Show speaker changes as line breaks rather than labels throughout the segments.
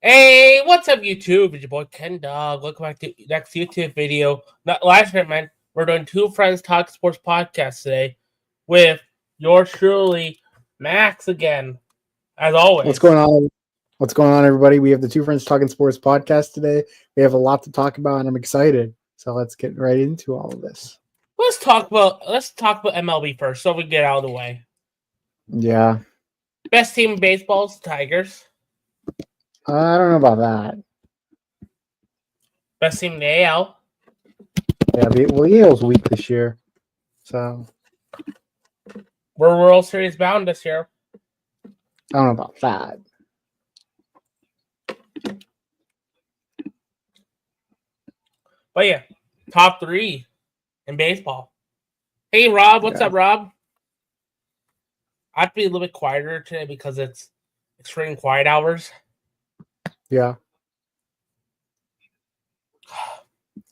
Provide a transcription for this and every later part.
Hey, what's up, YouTube? It's your boy Ken Dog. Welcome back to the next YouTube video. Not last night, man. We're doing Two Friends Talk Sports podcast today with yours truly, Max again, as always.
What's going on? What's going on, everybody? We have the Two Friends Talking Sports podcast today. We have a lot to talk about, and I'm excited. So let's get right into all of this.
Let's talk about MLB first, so we get out of the way.
Yeah.
Best team in baseball is the Tigers.
I don't know about that.
Best team in the AL.
Yeah, Yale's weak this year. So
We're World Series bound this year.
I don't know about that.
But yeah, top three in baseball. Hey, Rob. What's up, Rob? I have to be a little bit quieter today because it's extreme quiet hours.
Yeah.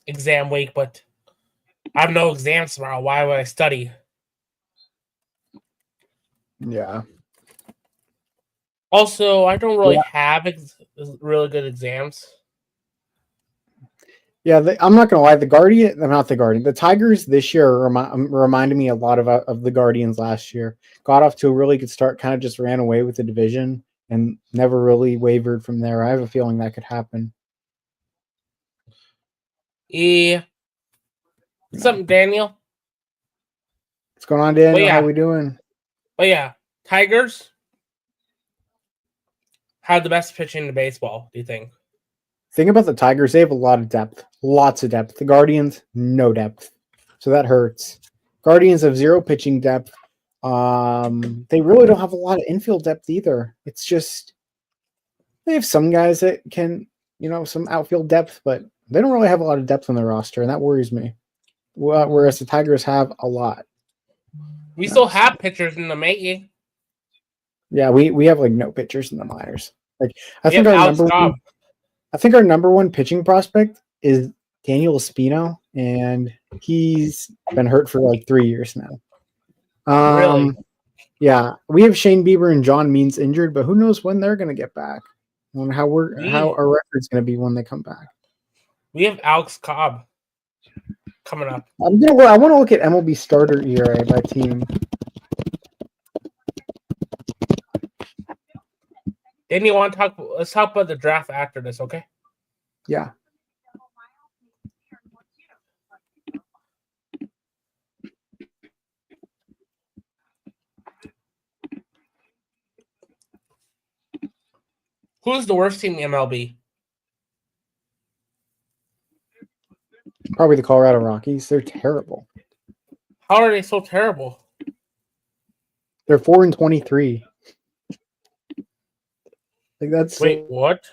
Exam week, but I have no exams tomorrow. Why would I study?
Yeah.
Also, I don't really have really good exams.
Yeah, I'm not going to lie. The Tigers this year reminded me a lot of the Guardians last year. Got off to a really good start, kind of just ran away with the division and never really wavered from there. I have a feeling that could happen.
Yeah. What's up, Daniel?
What's going on, Daniel? How we doing?
But yeah, Tigers had the best pitching in baseball, do you think?
Thing about the Tigers, they have a lot of depth. Lots of depth. The Guardians, no depth. So that hurts. Guardians have zero pitching depth. They really don't have a lot of infield depth either. It's just they have some guys that can, some outfield depth, but they don't really have a lot of depth on their roster, and that worries me. Whereas the Tigers have a lot.
We still have pitchers in the making.
Yeah, we have no pitchers in the minors. I think our number one pitching prospect is Daniel Espino, and he's been hurt for 3 years now.
Really?
Yeah, we have Shane Bieber and John Means injured, but who knows when they're going to get back and how our record's going to be when they come back.
We have Alex Cobb coming up.
I want to look at MLB starter ERA by team.
Then you want to talk? Let's talk about the draft after this, okay?
Yeah.
Who's the worst team in MLB?
Probably the Colorado Rockies. They're terrible.
How are they so terrible?
They're 4-23. That's
what?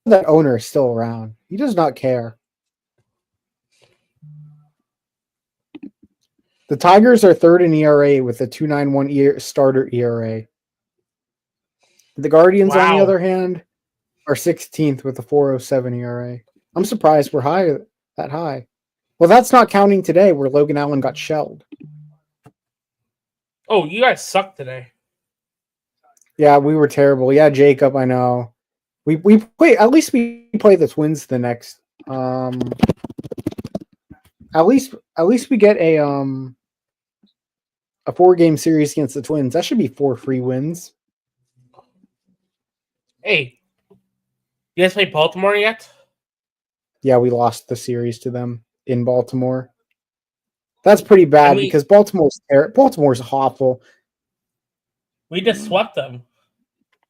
That owner is still around. He does not care. The Tigers are third in ERA with a 2.91 starter ERA. The Guardians, on the other hand, are 16th with a 4.07 ERA. I'm surprised we're that high. Well, that's not counting today where Logan Allen got shelled.
Oh, you guys suck today.
Yeah, we were terrible. Yeah, Jacob, I know. We play. At least we play the Twins the next. At least we get a 4-game series against the Twins. That should be 4 free wins.
Hey, you guys played Baltimore yet?
Yeah, we lost the series to them in Baltimore. That's pretty bad because Baltimore's awful.
We just swept them.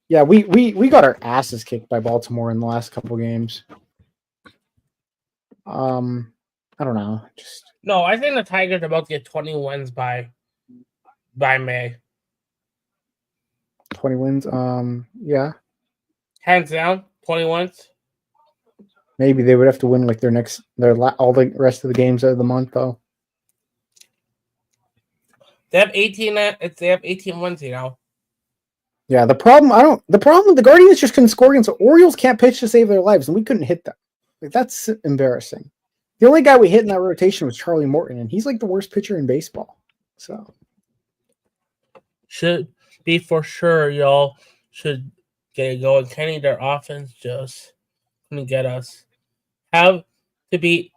Yeah, we got our asses kicked by Baltimore in the last couple games. I don't know.
No, I think the Tigers are about to get 20 wins by May.
20 wins. Yeah.
Hands down, 20 wins.
Maybe they would have to win all the rest of the games of the month though.
They have 18. They have 18 wins,
Yeah, the problem with the Guardians just couldn't score against the Orioles. Can't pitch to save their lives, and we couldn't hit them. That's embarrassing. The only guy we hit in that rotation was Charlie Morton, and he's the worst pitcher in baseball. So
should be for sure, y'all should get it going. Kenny, their offense just couldn't get us. How to beat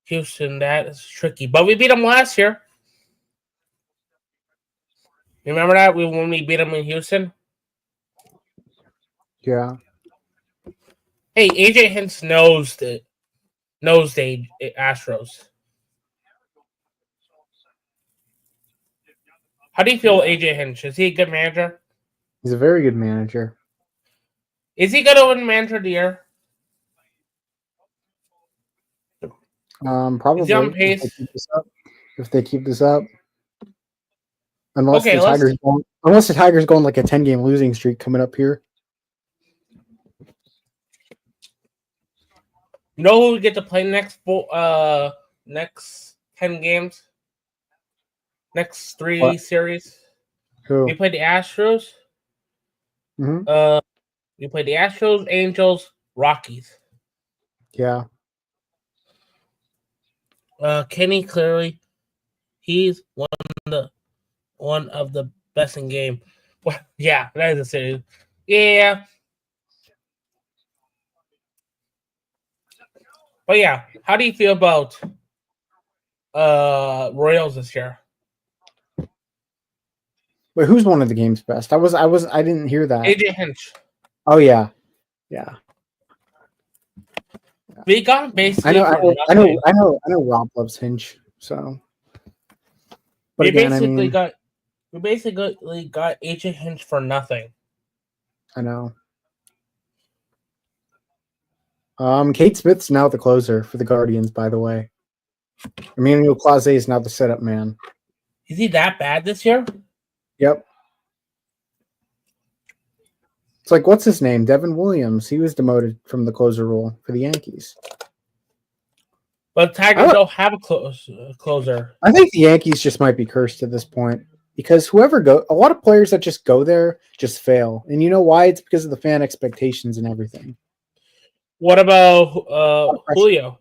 Houston, that is tricky. But we beat them last year. You remember that? When we beat them in Houston?
Yeah.
Hey, AJ Hinch knows the Astros. How do you feel AJ Hinch? Is he a good manager?
He's a very good manager.
Is he going to win manager of the year?
Probably
Is he on pace?
If they keep this up. Unless
Okay,
the Tigers going like a 10-game losing streak coming up here.
You know who we get to play next 10 games? Next 3
What?
series?
Who?
We played the Astros.
Mm-hmm.
We played the Astros, Angels, Rockies.
Yeah.
Kenny, clearly, he's one of the best in game. Well, yeah, that is a series. Yeah. But yeah, how do you feel about Royals this year?
Wait, who's one of the game's best? I didn't hear that.
AJ Hinch.
Oh yeah. Yeah.
We got him basically.
I know Rob loves Hinch, so but
we basically got AJ Hinch for nothing.
I know. Kate Smith's now the closer for the Guardians, by the way. Emmanuel Clase is now the setup man.
Is he that bad this year?
Yep. It's like, what's his name? Devin Williams. He was demoted from the closer role for the Yankees.
But Tigers don't have a closer.
I think the Yankees just might be cursed at this point because a lot of players that just go there just fail. And you know why? It's because of the fan expectations and everything.
What about Julio?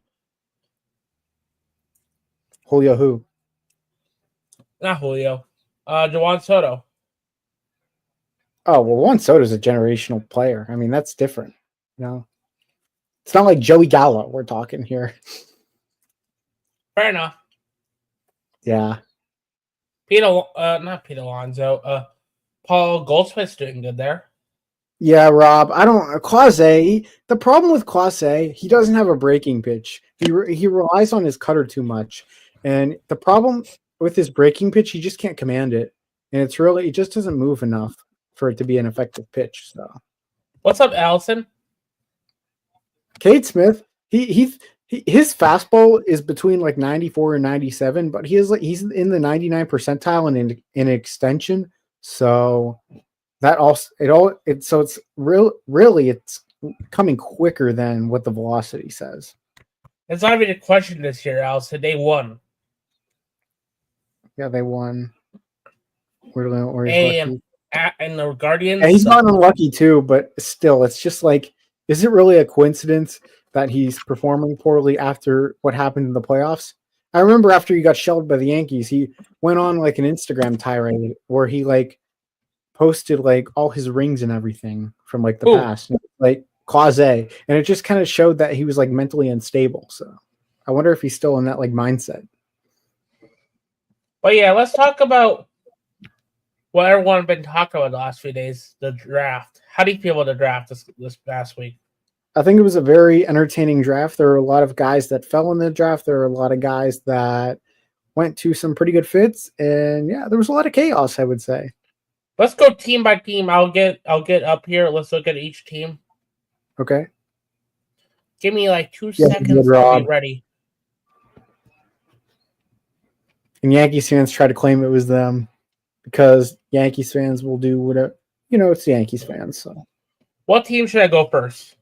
Julio who?
Not Julio. Juan Soto.
Oh, well, Juan Soto's a generational player. I mean, that's different. You know? It's not like Joey Gallo we're talking here.
Fair enough.
Yeah.
Not Pete Alonso. Paul Goldschmidt's doing good there.
Yeah, Rob. Clase. The problem with Clase, he doesn't have a breaking pitch. He relies on his cutter too much, and the problem with his breaking pitch, he just can't command it, and it just doesn't move enough for it to be an effective pitch. So,
what's up, Allison?
Cade Smith. His fastball is between like 94 and 97, but he's in the 99 percentile in extension. So. It's coming quicker than what the velocity says.
It's not even a question this year, Allison. They won.
Yeah, they won.
And the Guardians.
And he's not unlucky too, but still, it's just like, is it really a coincidence that he's performing poorly after what happened in the playoffs? I remember after he got shelled by the Yankees, he went on like an Instagram tirade where he like posted like all his rings and everything from like the past, like Clase, and it just kind of showed that he was like mentally unstable. So I wonder if he's still in that like mindset.
But yeah, let's talk about what everyone been talking about the last few days, the draft. How do you feel about the draft this past week?
I think it was a very entertaining draft. There were a lot of guys that fell in the draft. There were a lot of guys that went to some pretty good fits, and yeah, there was a lot of chaos, I would say.
Let's go team by team. I'll get up here. Let's look at each team.
Okay.
Give me like 2 seconds to be ready.
And Yankees fans try to claim it was them because Yankees fans will do whatever. You know, it's the Yankees fans. So,
what team should I go first?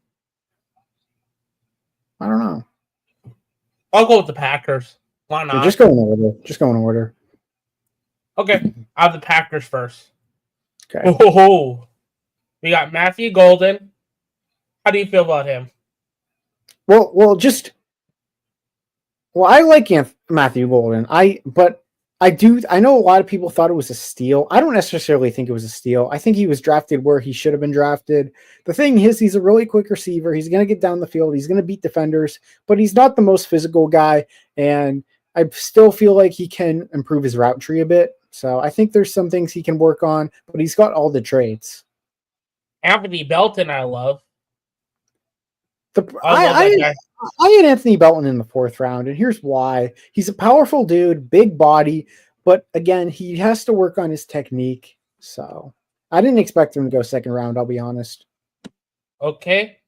I don't know.
I'll go with the Packers. Why not?
Yeah, just go in order.
Okay. I have the Packers first.
Okay.
Oh, we got Matthew Golden. How do you feel about him?
Well, I like Matthew Golden. But I know a lot of people thought it was a steal. I don't necessarily think it was a steal. I think he was drafted where he should have been drafted. The thing is, he's a really quick receiver. He's going to get down the field. He's going to beat defenders, but he's not the most physical guy. And I still feel like he can improve his route tree a bit. So I think there's some things he can work on, but he's got all the traits.
Anthony Belton, I love.
I had Anthony Belton in the 4th round, and here's why. He's a powerful dude, big body, but again, he has to work on his technique. So I didn't expect him to go 2nd round, I'll be honest.
Okay.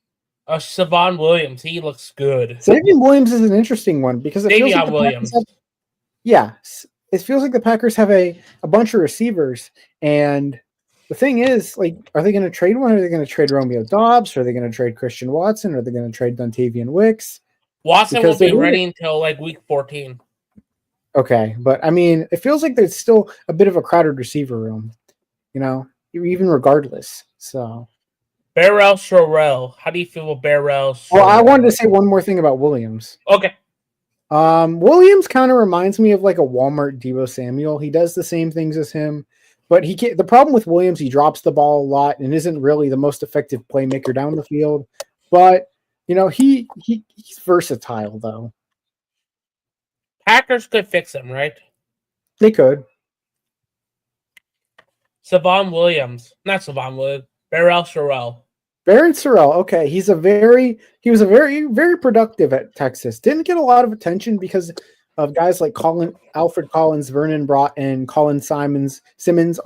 Savon Williams, he looks good.
Savion Williams is an interesting one because it feels like the
Williams.
It feels like the Packers have a bunch of receivers, and the thing is, like, are they going to trade one? Are they going to trade Romeo Doubs? Are they going to trade Christian Watson? Are they going to trade Dontavian Wicks?
Watson will be ready until like week 14.
Okay, but I mean, it feels like there's still a bit of a crowded receiver room, even regardless. So,
Barrel Sorrell, how do you feel about Barrel Sorrell?
Well, I wanted to say one more thing about Williams.
Okay.
Williams kind of reminds me of like a Walmart Deebo Samuel. He does the same things as him. But the problem with Williams, he drops the ball a lot and isn't really the most effective playmaker down the field. But he's versatile though.
Packers could fix him, right?
They could.
Barrel Sorrell.
Barrel Sorrell. Okay, he was a very, very productive at Texas. Didn't get a lot of attention because of guys like Alfred Collins, Vernon Brott, and Colin Simmons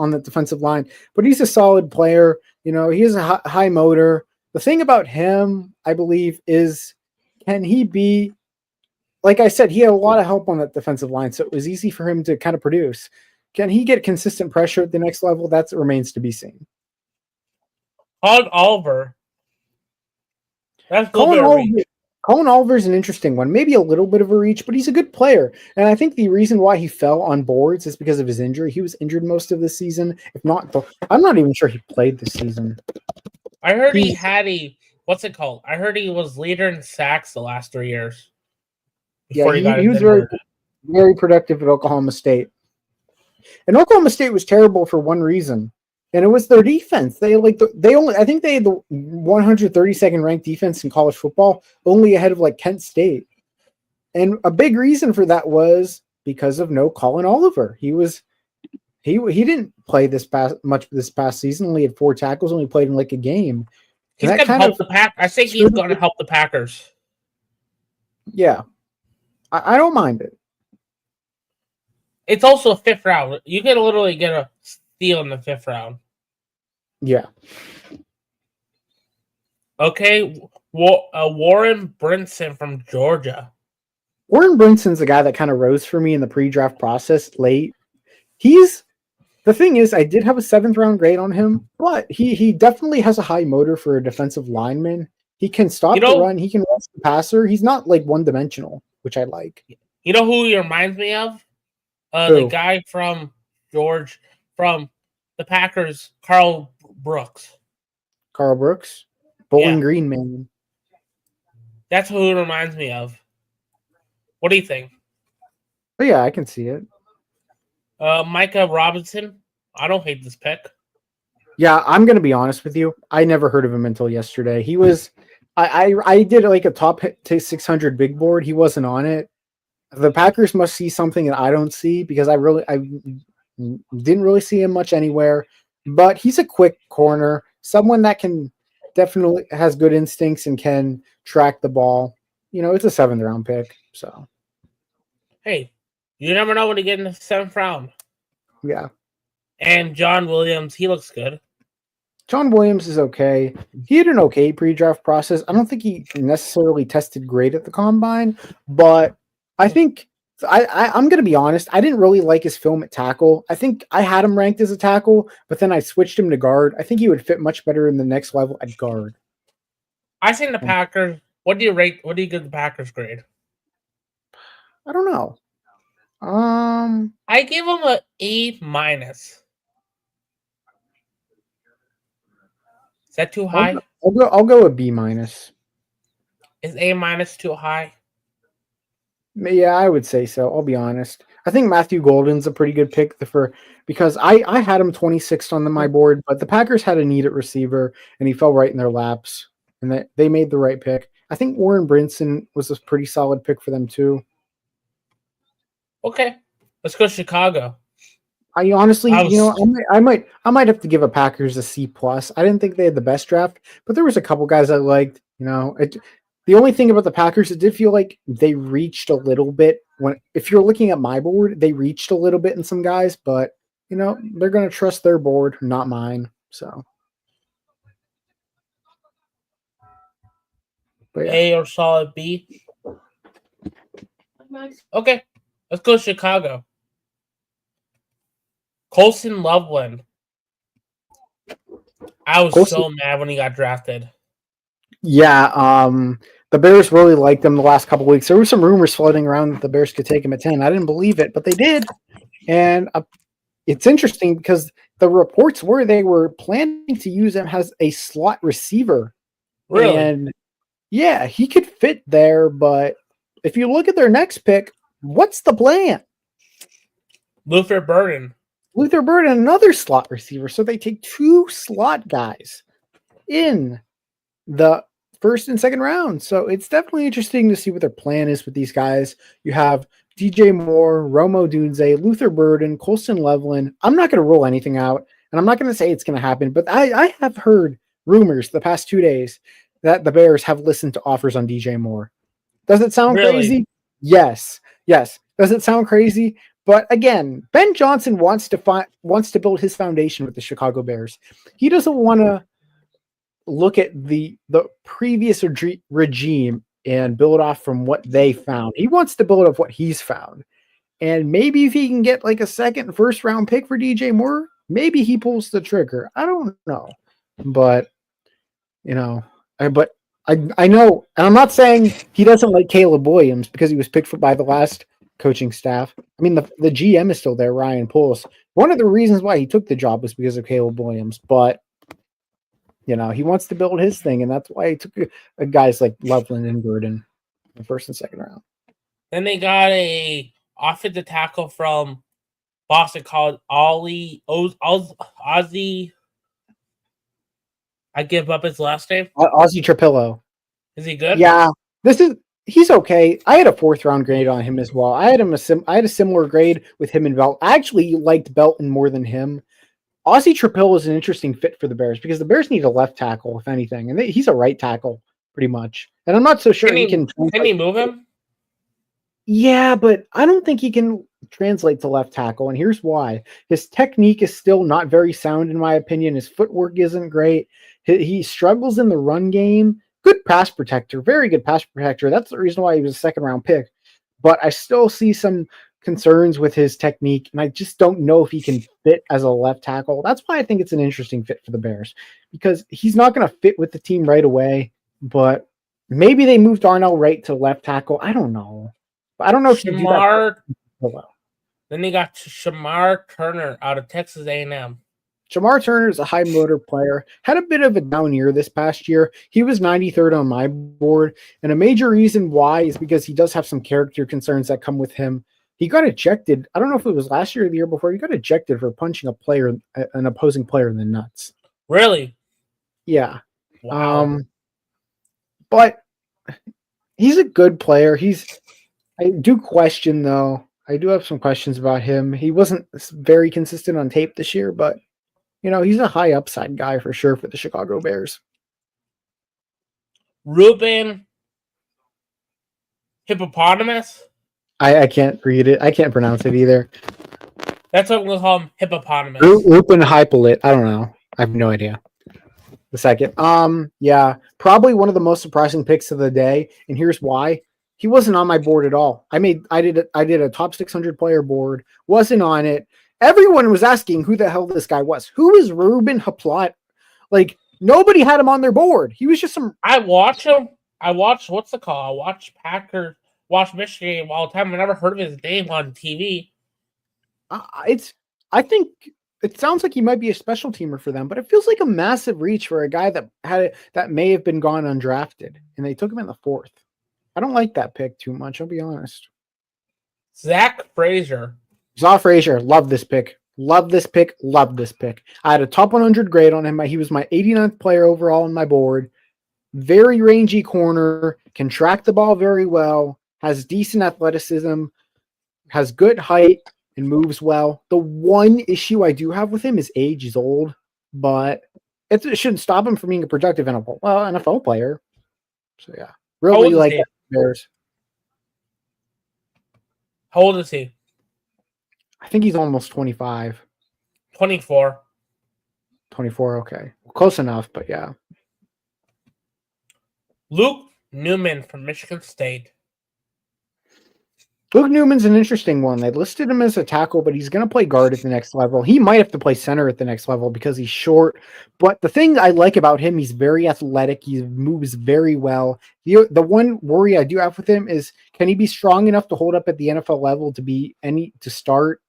on the defensive line. But he's a solid player. He has a high motor. The thing about him, I believe, is can he be, like I said, he had a lot of help on that defensive line, so it was easy for him to kind of produce. Can he get consistent pressure at the next level? That remains to be seen.
Colin Oliver. That's
Colin Oliver is an interesting one. Maybe a little bit of a reach, but he's a good player. And I think the reason why he fell on boards is because of his injury. He was injured most of the season. If not, I'm not even sure he played this season.
I heard he had what's it called? I heard he was leader in sacks the last 3 years.
He was very, very productive at Oklahoma State. And Oklahoma State was terrible for one reason. And it was their defense. I think they had the 132nd ranked defense in college football, only ahead of like Kent State. And a big reason for that was because of no Colin Oliver. He didn't play much this past season. Only had 4 tackles. Only played in like a game.
He's going to help the Pack. I think he's going to help the Packers.
Yeah, I don't mind it.
It's also a 5th round. You can literally get a steal in the 5th round.
Yeah.
Okay. Warren Brinson from Georgia.
Warren Brinson's a guy that kind of rose for me in the pre-draft process late. The thing is, I did have a 7th round grade on him, but he definitely has a high motor for a defensive lineman. He can stop the run. He can rush the passer. He's not like one-dimensional, which I like.
You know who he reminds me of? The guy from the Packers, Carl Brooks.
Carl Brooks? Bowling Green man.
That's who it reminds me of. What do you think?
Oh, yeah, I can see it.
Micah Robinson. I don't hate this pick.
Yeah, I'm going to be honest with you. I never heard of him until yesterday. He was... I did like a top 600 big board. He wasn't on it. The Packers must see something that I don't see because I didn't really see him much anywhere. But he's a quick corner, someone that can definitely has good instincts and can track the ball. It's a 7th round pick. So,
hey, you never know when to get in the 7th round.
Yeah.
And John Williams, he looks good.
John Williams is okay. He had an okay pre-draft process. I don't think he necessarily tested great at the combine, but I think I'm going to be honest. I didn't really like his film at tackle. I think I had him ranked as a tackle, but then I switched him to guard. I think he would fit much better in the next level at guard.
I think the Packers. What do you rate? What do you give the Packers grade?
I don't know.
I give him an A-. Is that too high?
I'll go a B-.
Is A- too high?
Yeah, I would say so. I'll be honest. I think Matthew Golden's a pretty good pick because I had him 26th on my board, but the Packers had a need at receiver, and he fell right in their laps, and they made the right pick. I think Warren Brinson was a pretty solid pick for them too.
Okay, let's go Chicago.
I honestly, I might have to give a Packers a C plus. I didn't think they had the best draft, but there was a couple guys I liked. The only thing about the Packers, it did feel like they reached a little bit if you're looking at my board, they reached a little bit in some guys, but they're going to trust their board, not mine. So,
but yeah. A or solid B. Okay, let's go Chicago. Colston Loveland. I was so mad when he got drafted.
Yeah, the Bears really liked him the last couple of weeks. There were some rumors floating around that the Bears could take him at 10. I didn't believe it, but they did. And it's interesting because the reports were they were planning to use him as a slot receiver.
Really?
And yeah, he could fit there, but if you look at their next pick, what's the plan?
Luther Burden,
another slot receiver. So they take 2 slot guys in the first and second round. So it's definitely interesting to see what their plan is with these guys. You have DJ Moore, Rome Odunze, Luther Burden, Colston Loveland. I'm not going to rule anything out, and I'm not going to say it's going to happen, but I have heard rumors the past 2 days that the Bears have listened to offers on DJ Moore. Does it sound crazy? Yes. Does it sound crazy? But again, Ben Johnson wants to build his foundation with the Chicago Bears. He doesn't want to look at the previous regime and build off from what they found. He wants to build off what he's found. And maybe if he can get like a second and first round pick for DJ Moore, maybe he pulls the trigger. I don't know. But I know, and I'm not saying he doesn't like Caleb Williams because he was picked by the last coaching staff. I mean, the GM is still there, Ryan Poles. One of the reasons why he took the job was because of Caleb Williams, but he wants to build his thing, and that's why he took guys like Loveland and Burden in the first and second round.
Then they got a offensive tackle from Boston called Ozzy. I give up his last name.
Ozzy Trapillo.
Is he good?
Yeah, he's okay. I had a 4th round grade on him as well. I had a similar grade with him and Belt. I actually liked Belton more than him. Ozzy Trapillo is an interesting fit for the Bears because the Bears need a left tackle, if anything, and he's a right tackle pretty much. And I'm not so sure
can he move him?
Yeah, but I don't think he can translate to left tackle, and here's why. His technique is still not very sound, in my opinion. His footwork isn't great. He struggles in the run game. Good pass protector, very good pass protector. That's the reason why he was a 2nd round pick. But I still see some concerns with his technique, and I just don't know if he can fit as a left tackle. That's why I think it's an interesting fit for the Bears, because he's not going to fit with the team right away, but maybe they moved Darnell Wright to left tackle. I don't know. But I don't know if you do that.
Then they got Shamar Turner out of Texas A&M.
Shamar Turner is a high motor player. Had a bit of a down year this past year. He was 93rd on my board, and a major reason why is because he does have some character concerns that come with him. He got ejected. I don't know if it was last year or the year before. He got ejected for punching an opposing player in the nuts.
Really?
Yeah.
Wow.
But he's a good player. I do question, though. I do have some questions about him. He wasn't very consistent on tape this year, but he's a high upside guy for sure for the Chicago Bears.
Ruben Hippopotamus?
I can't read it. I can't pronounce it either.
That's what we'll call him, Hippopotamus.
Ruben Hypolit. I don't know. I have no idea. The second. Yeah, probably one of the most surprising picks of the day, and here's why. He wasn't on my board at all. I did a top 600 player board. Wasn't on it. Everyone was asking who the hell this guy was. Who is Ruben Hypolit? Like, nobody had him on their board. He was just some.
I watch him. I watch Michigan all the time. I never heard of his name on TV.
I think it sounds like he might be a special teamer for them, but it feels like a massive reach for a guy that may have been gone undrafted, and they took him in the 4th. I don't like that pick too much. I'll be honest.
Zach Frazier.
Zaw Frazier, love this pick. Love this pick. Love this pick. I had a top 100 grade on him. He was my 89th player overall on my board. Very rangy corner, can track the ball very well, has decent athleticism, has good height, and moves well. The one issue I do have with him is age. He's old, but it shouldn't stop him from being a productive NFL player. So yeah, really like that Bears.
How old is he?
I think he's almost 25.
24.
24, okay. Close enough, but yeah.
Luke Newman from Michigan State.
Luke Newman's an interesting one. They listed him as a tackle, but he's going to play guard at the next level. He might have to play center at the next level because he's short. But the thing I like about him, he's very athletic. He moves very well. The one worry I do have with him is, can he be strong enough to hold up at the NFL level to start?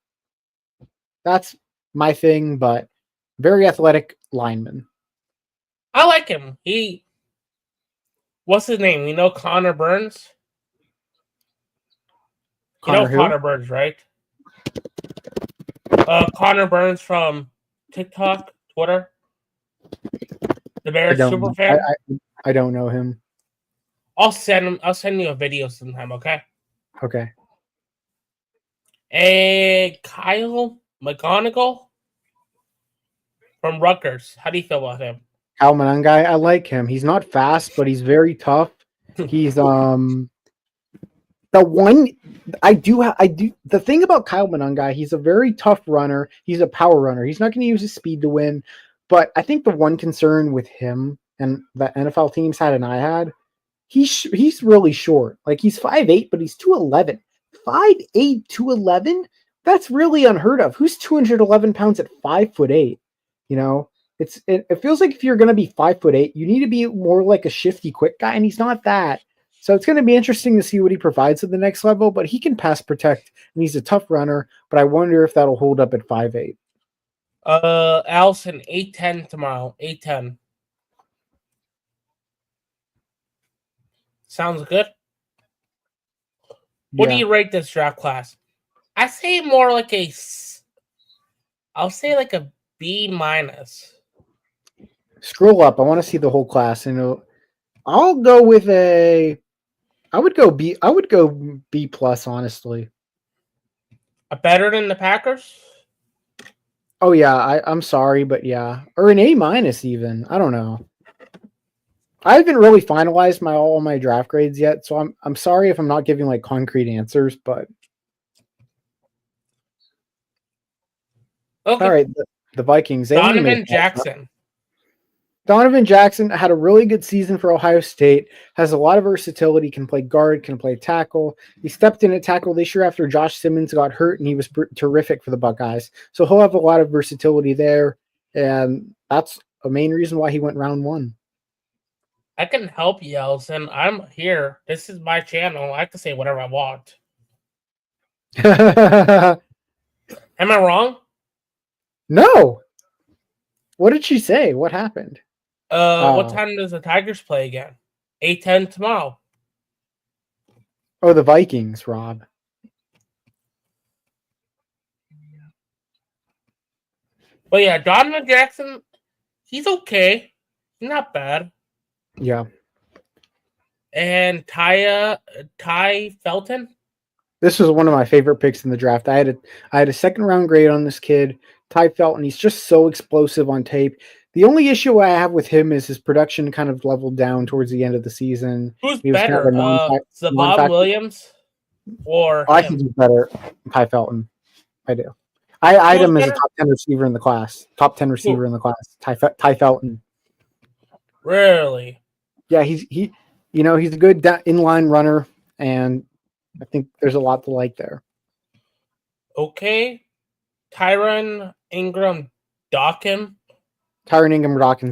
That's my thing, but very athletic lineman.
I like him. What's his name? You know Connor Burns? Connor Burns, right? Connor Burns from TikTok, Twitter. The Bears super fan.
I don't know him.
I'll send you a video sometime, okay?
Okay.
Kyle McGonigal from Rutgers. How do you feel about him?
Kyle Monangai, I like him. He's not fast, but he's very tough. He's the thing about Kyle Monangai, he's a very tough runner. He's a power runner. He's not going to use his speed to win. But I think the one concern with him and the NFL teams had and I had, he's really short. Like he's 5'8", but he's 211. 5'8", 211? That's really unheard of. Who's 211 pounds at 5'8"? You know, it feels like if you're going to be 5'8", you need to be more like a shifty, quick guy, and he's not that. So it's going to be interesting to see what he provides at the next level, but he can pass protect, and he's a tough runner, but I wonder if that'll hold up at 5'8".
Allison, 8'10" tomorrow. 8'10". Sounds good. What do you rate this draft class? I say more like I'll say like a B-.
Scroll up. I want to see the whole class, and I'll go with I would go B plus, honestly.
Better than the Packers?
Oh yeah, I'm sorry, but yeah, or an A- even. I don't know. I haven't really finalized all my draft grades yet, so I'm sorry if I'm not giving like concrete answers, but
okay.
All right, the Vikings.
Donovan Jackson.
Donovan Jackson had a really good season for Ohio State, has a lot of versatility, can play guard, can play tackle. He stepped in at tackle this year after Josh Simmons got hurt, and he was terrific for the Buckeyes. So he'll have a lot of versatility there, and that's a main reason why he went round 1.
I can help you, Elson. I'm here. This is my channel. I can say whatever I want. Am I wrong?
No. What did she say? What happened?
What time does the Tigers play again? 8:10 tomorrow.
Oh, the Vikings, Rob.
But yeah, Donovan Jackson, he's okay. He's not bad.
Yeah.
And Tai Felton.
This was one of my favorite picks in the draft. I had a second round grade on this kid, Tai Felton. He's just so explosive on tape. The only issue I have with him is his production kind of leveled down towards the end of the season.
Who's better, Bob Williams or
I think he's better, Tai Felton. I do. I had him as a top 10 receiver in the class. Top 10 receiver in the class. Tai Felton.
Really?
Yeah, he's a good inline runner, and I think there's a lot to like there.
Okay. Tyron Ingram Dawkins.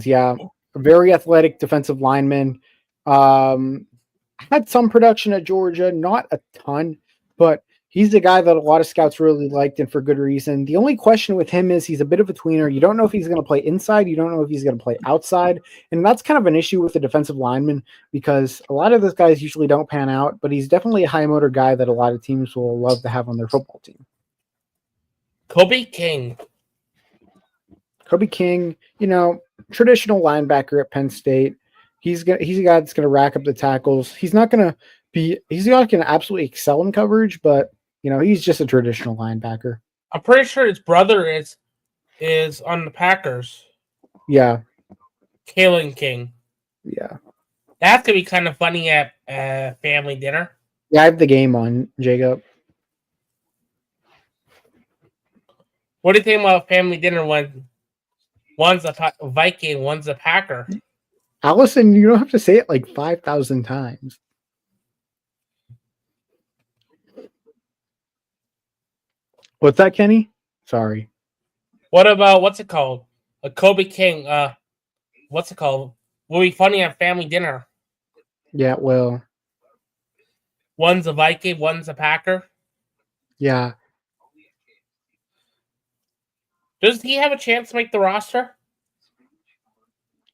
Yeah. A very athletic defensive lineman. Had some production at Georgia, not a ton, but He's the guy that a lot of scouts really liked, and for good reason. The only question with him is he's a bit of a tweener. You don't know if he's going to play inside. You don't know if he's going to play outside. And that's kind of an issue with the defensive lineman because a lot of those guys usually don't pan out, but he's definitely a high motor guy that a lot of teams will love to have on their football team.
Kobe King.
Kobe King, traditional linebacker at Penn State. He's a guy that's going to rack up the tackles. He's not going to absolutely excel in coverage, but he's just a traditional linebacker.
I'm pretty sure his brother is on the Packers.
Yeah.
Kalen King.
Yeah.
That's going to be kind of funny at family dinner.
Yeah, I have the game on, Jacob.
What do you think about family dinner when one's a Viking, one's a Packer?
Allison, you don't have to say it like 5,000 times. What's that, Kenny? Sorry.
What about, what's it called? A Kobe King. What's it called? Will be funny at family dinner.
Yeah, well.
One's a Viking, one's a Packer.
Yeah.
Does he have a chance to make the roster?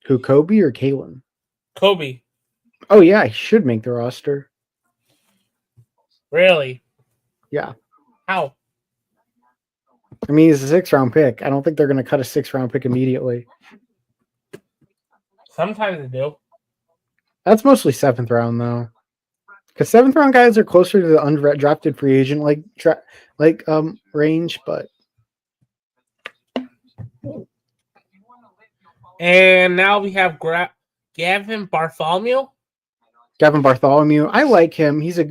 Who, Kobe or Kalen?
Kobe.
Oh, yeah, he should make the roster.
Really?
Yeah.
How?
I mean, he's a 6th-round pick. I don't think they're going to cut a 6th-round pick immediately.
Sometimes they do.
That's mostly 7th round, though. Because 7th round guys are closer to the undrafted free agent range, but.
And now we have Gavin Bartholomew.
Gavin Bartholomew. I like him. He's a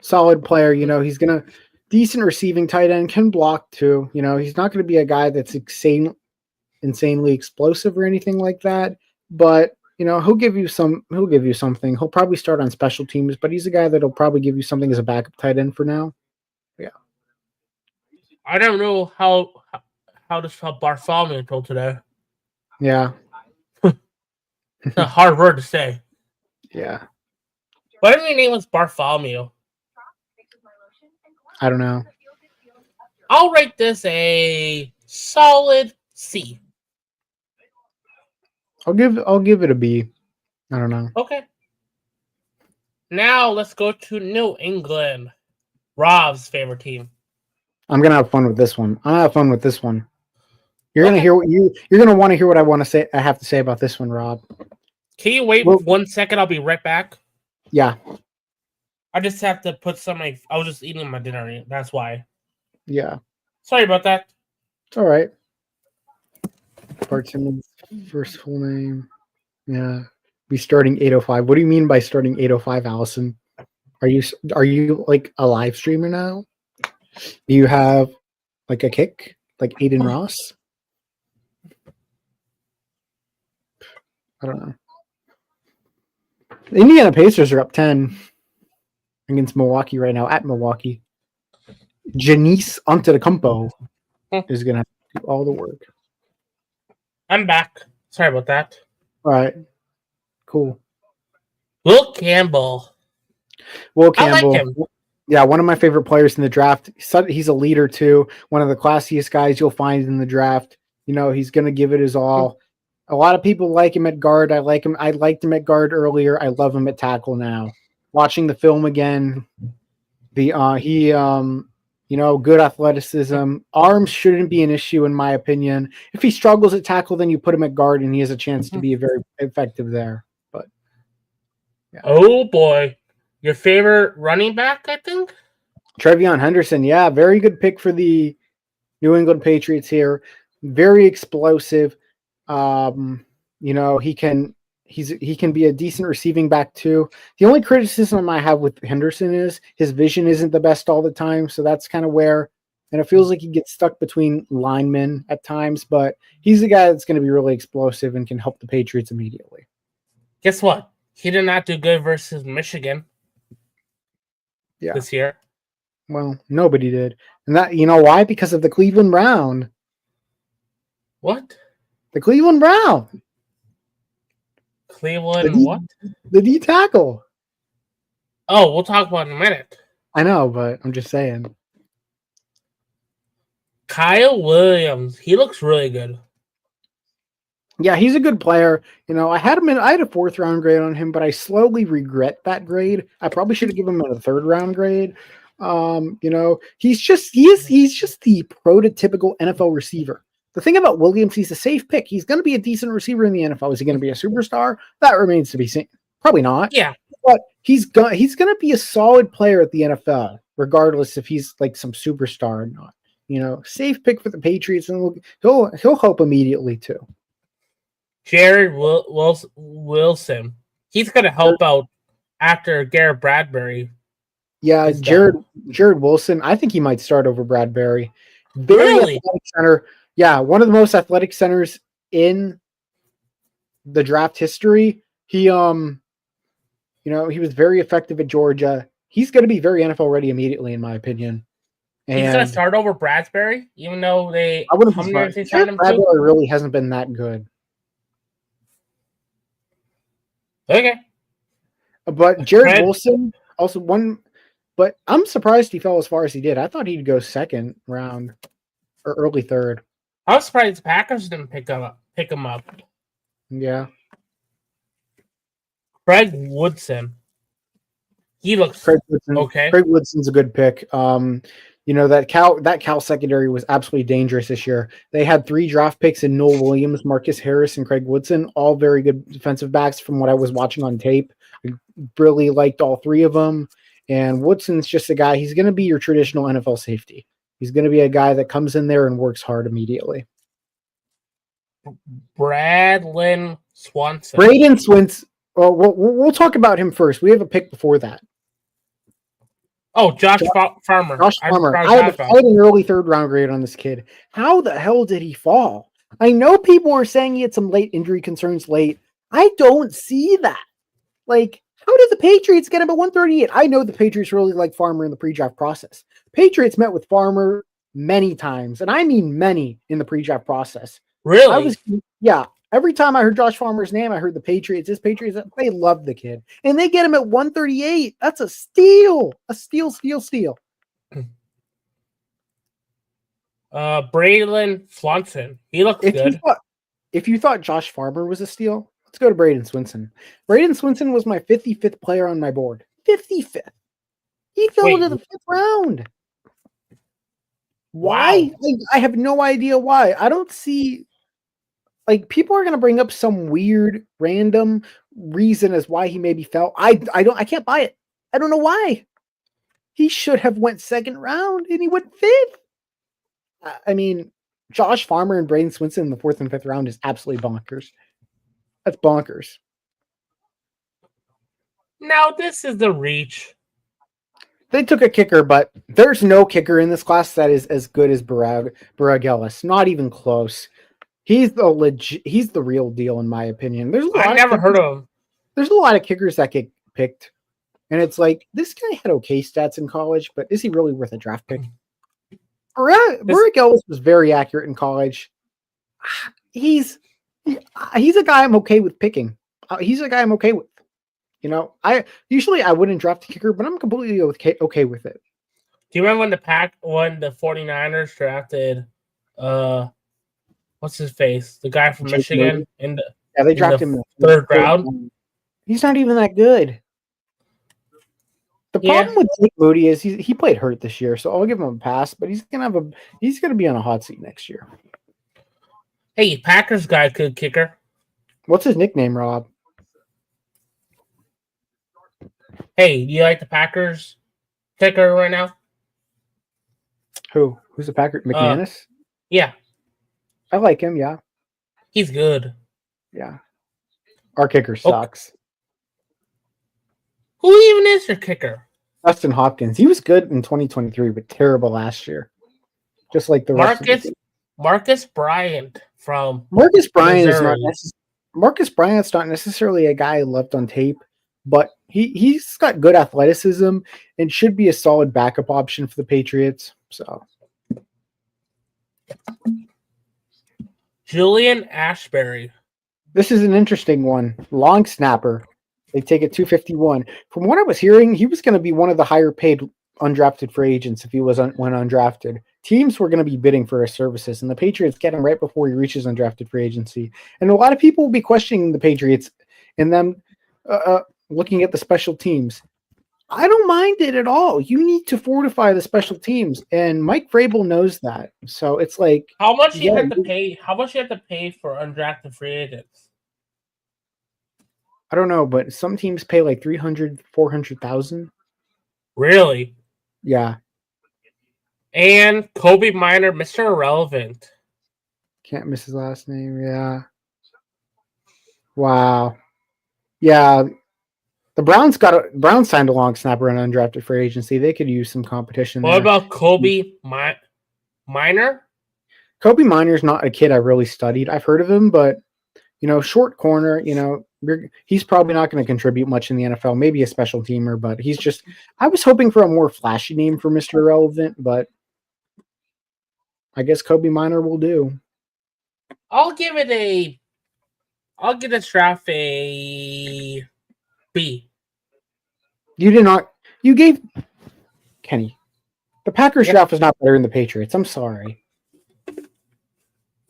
solid player. He's going to decent receiving tight end, can block too. He's not going to be a guy that's insanely explosive or anything like that. But, he'll give you something. He'll probably start on special teams, but he's a guy that'll probably give you something as a backup tight end for now. Yeah.
I don't know how to spell Bartholomew until today.
Yeah.
It's a hard word to say.
Yeah.
What if your name was Bartholomew?
I don't know.
I'll rate this a solid C.
I'll give it a B. I don't know.
Okay. Now let's go to New England. Rob's favorite team.
I'm gonna have fun with this one. You're gonna hear you're gonna want to hear what I have to say about this one, Rob.
Can you wait 1 second? I'll be right back.
Yeah.
I just have to put I was just eating my dinner. That's why.
Yeah.
Sorry about that.
It's all right. Bart Simmons' first full name. Yeah. Be starting 8:05. What do you mean by starting 8:05, Allison? Are you like a live streamer now? Do you have like a kick like Aiden Ross? I don't know. The Indiana Pacers are up 10 against Milwaukee right now at Milwaukee. Giannis Antetokounmpo is going to do all the work.
I'm back. Sorry about that.
All right. Cool.
Will Campbell.
I like him. Yeah, one of my favorite players in the draft. He's a leader too. One of the classiest guys you'll find in the draft. He's going to give it his all. A lot of people like him at guard. I like him. I liked him at guard earlier. I love him at tackle now. Watching the film again, good athleticism. Arms shouldn't be an issue in my opinion. If he struggles at tackle, then you put him at guard and he has a chance to be very effective there. But
yeah. Oh boy. Your favorite running back, I think?
Trevion Henderson. Yeah, very good pick for the New England Patriots here. Very explosive. He can be a decent receiving back too. The only criticism I have with Henderson is his vision isn't the best all the time. So that's kind of where, and it feels like he gets stuck between linemen at times, but he's the guy that's going to be really explosive and can help the Patriots immediately.
Guess what? He did not do good versus Michigan.
Yeah.
This year.
Well, nobody did. And that, why? Because of the Cleveland Brown.
What?
The Cleveland Brown.
What?
The D tackle.
Oh, we'll talk about it in a minute.
I know, but I'm just saying.
Kyle Williams. He looks really good.
Yeah, he's a good player. I had a 4th round grade on him, but I slowly regret that grade. I probably should have given him a 3rd round grade. He's just the prototypical NFL receiver. The thing about Williams, he's a safe pick. He's going to be a decent receiver in the NFL. Is he going to be a superstar? That remains to be seen. Probably not.
Yeah.
But he's going to be a solid player at the NFL, regardless if he's like some superstar or not. Safe pick for the Patriots, and he'll help immediately too.
Jared Wilson. He's going to help out after Garrett Bradbury.
Yeah, Jared Wilson. I think he might start over Bradbury. Very athletic center. Yeah, one of the most athletic centers in the draft history. He was very effective at Georgia. He's going to be very NFL ready immediately, in my opinion. And
he's going to start over Bradbury, even though
I wouldn't be surprised. Bradbury really hasn't been that good.
Okay.
But Jared Wilson also won, but I'm surprised he fell as far as he did. I thought he'd go 2nd round or early 3rd.
I was surprised the Packers didn't pick him up.
Yeah.
Craig Woodson. He looks okay.
Craig Woodson's a good pick. That Cal secondary was absolutely dangerous this year. They had 3 draft picks in Noel Williams, Marcus Harris, and Craig Woodson, all very good defensive backs from what I was watching on tape. I really liked all 3 of them. And Woodson's just a guy, he's going to be your traditional NFL safety. He's going to be a guy that comes in there and works hard immediately.
Braden Swanson.
Well, we'll talk about him first. We have a pick before that.
Oh, Josh Farmer.
Josh Farmer. I had an early 3rd round grade on this kid. How the hell did he fall? I know people are saying he had some late injury concerns late. I don't see that. Like, how did the Patriots get him at 138? I know the Patriots really like Farmer in the pre-draft process. Patriots met with Farmer many times, and I mean many in the pre-draft process.
Really?
Every time I heard Josh Farmer's name, I heard the Patriots. They love the kid. And they get him at 138. That's a steal. A steal.
Braden Swanson. He looks good.
If you thought Josh Farmer was a steal, let's go to Braden Swinson. Braden Swinson was my 55th player on my board. 55th. He fell into the 5th round. Why?
Wow.
I have no idea why. I don't see... Like, people are going to bring up some weird, random reason as why he maybe fell. I can't buy it. I don't know why. He should have went 2nd round, and he went 5th. I mean, Josh Farmer and Braden Swinson in the 4th and 5th round is absolutely bonkers. That's bonkers.
Now, this is the reach.
They took a kicker, but there's no kicker in this class that is as good as Barag Ellis. Not even close. He's the real deal, in my opinion.
I've never heard of him.
There's a lot of kickers that get picked, and it's like, this guy had okay stats in college, but is he really worth a draft pick? Barag Ellis was very accurate in college. He's a guy I'm okay with picking. He's a guy I'm okay with. I wouldn't draft a kicker, but I'm completely okay with it.
Do you remember when the 49ers drafted what's his face? The guy from Michigan
they drafted him in
the 3rd round.
He's not even that good. The problem with Jake Moody is he played hurt this year, so I'll give him a pass, but he's gonna be on a hot seat next year.
Hey, Packers guy, good kicker.
What's his nickname, Rob?
Hey, do you like the Packers kicker right now?
Who's the Packer? McManus?
Yeah.
I like him, yeah.
He's good.
Yeah. Our kicker sucks.
Who even is your kicker?
Dustin Hopkins. He was good in 2023, but terrible last year. Just like the rest of the team.
Marcus Bryant from
Marcus Bryant
Missouri.
Marcus Bryant's not necessarily a guy I loved on tape, but he's got good athleticism and should be a solid backup option for the Patriots. So
Julian Ashbury.
This is an interesting one. Long snapper. They take it 251. From what I was hearing, he was going to be one of the higher paid undrafted free agents if he went undrafted. teams were going to be bidding for his services, and the Patriots get him right before he reaches undrafted free agency. And a lot of people will be questioning the Patriots and them looking at the special teams. I don't mind it at all. You need to fortify the special teams, and Mike Vrabel knows that. So it's like,
how much you have to pay? How much you have to pay for undrafted free agents?
I don't know, but some teams pay like 300, 400,000.
Really?
Yeah.
And Kobe Minor, Mr. Irrelevant.
Can't miss his last name. Yeah. Wow. Yeah. The Browns signed a long snapper on undrafted free agency. They could use some competition.
What about Kobe Minor?
Kobe Minor's not a kid I really studied. I've heard of him, but short corner, he's probably not going to contribute much in the NFL. Maybe a special teamer, but I was hoping for a more flashy name for Mr. Irrelevant, but I guess Kobe Minor will do.
I'll give this draft a B.
You gave Kenny. The Packers draft was not better than the Patriots. I'm sorry.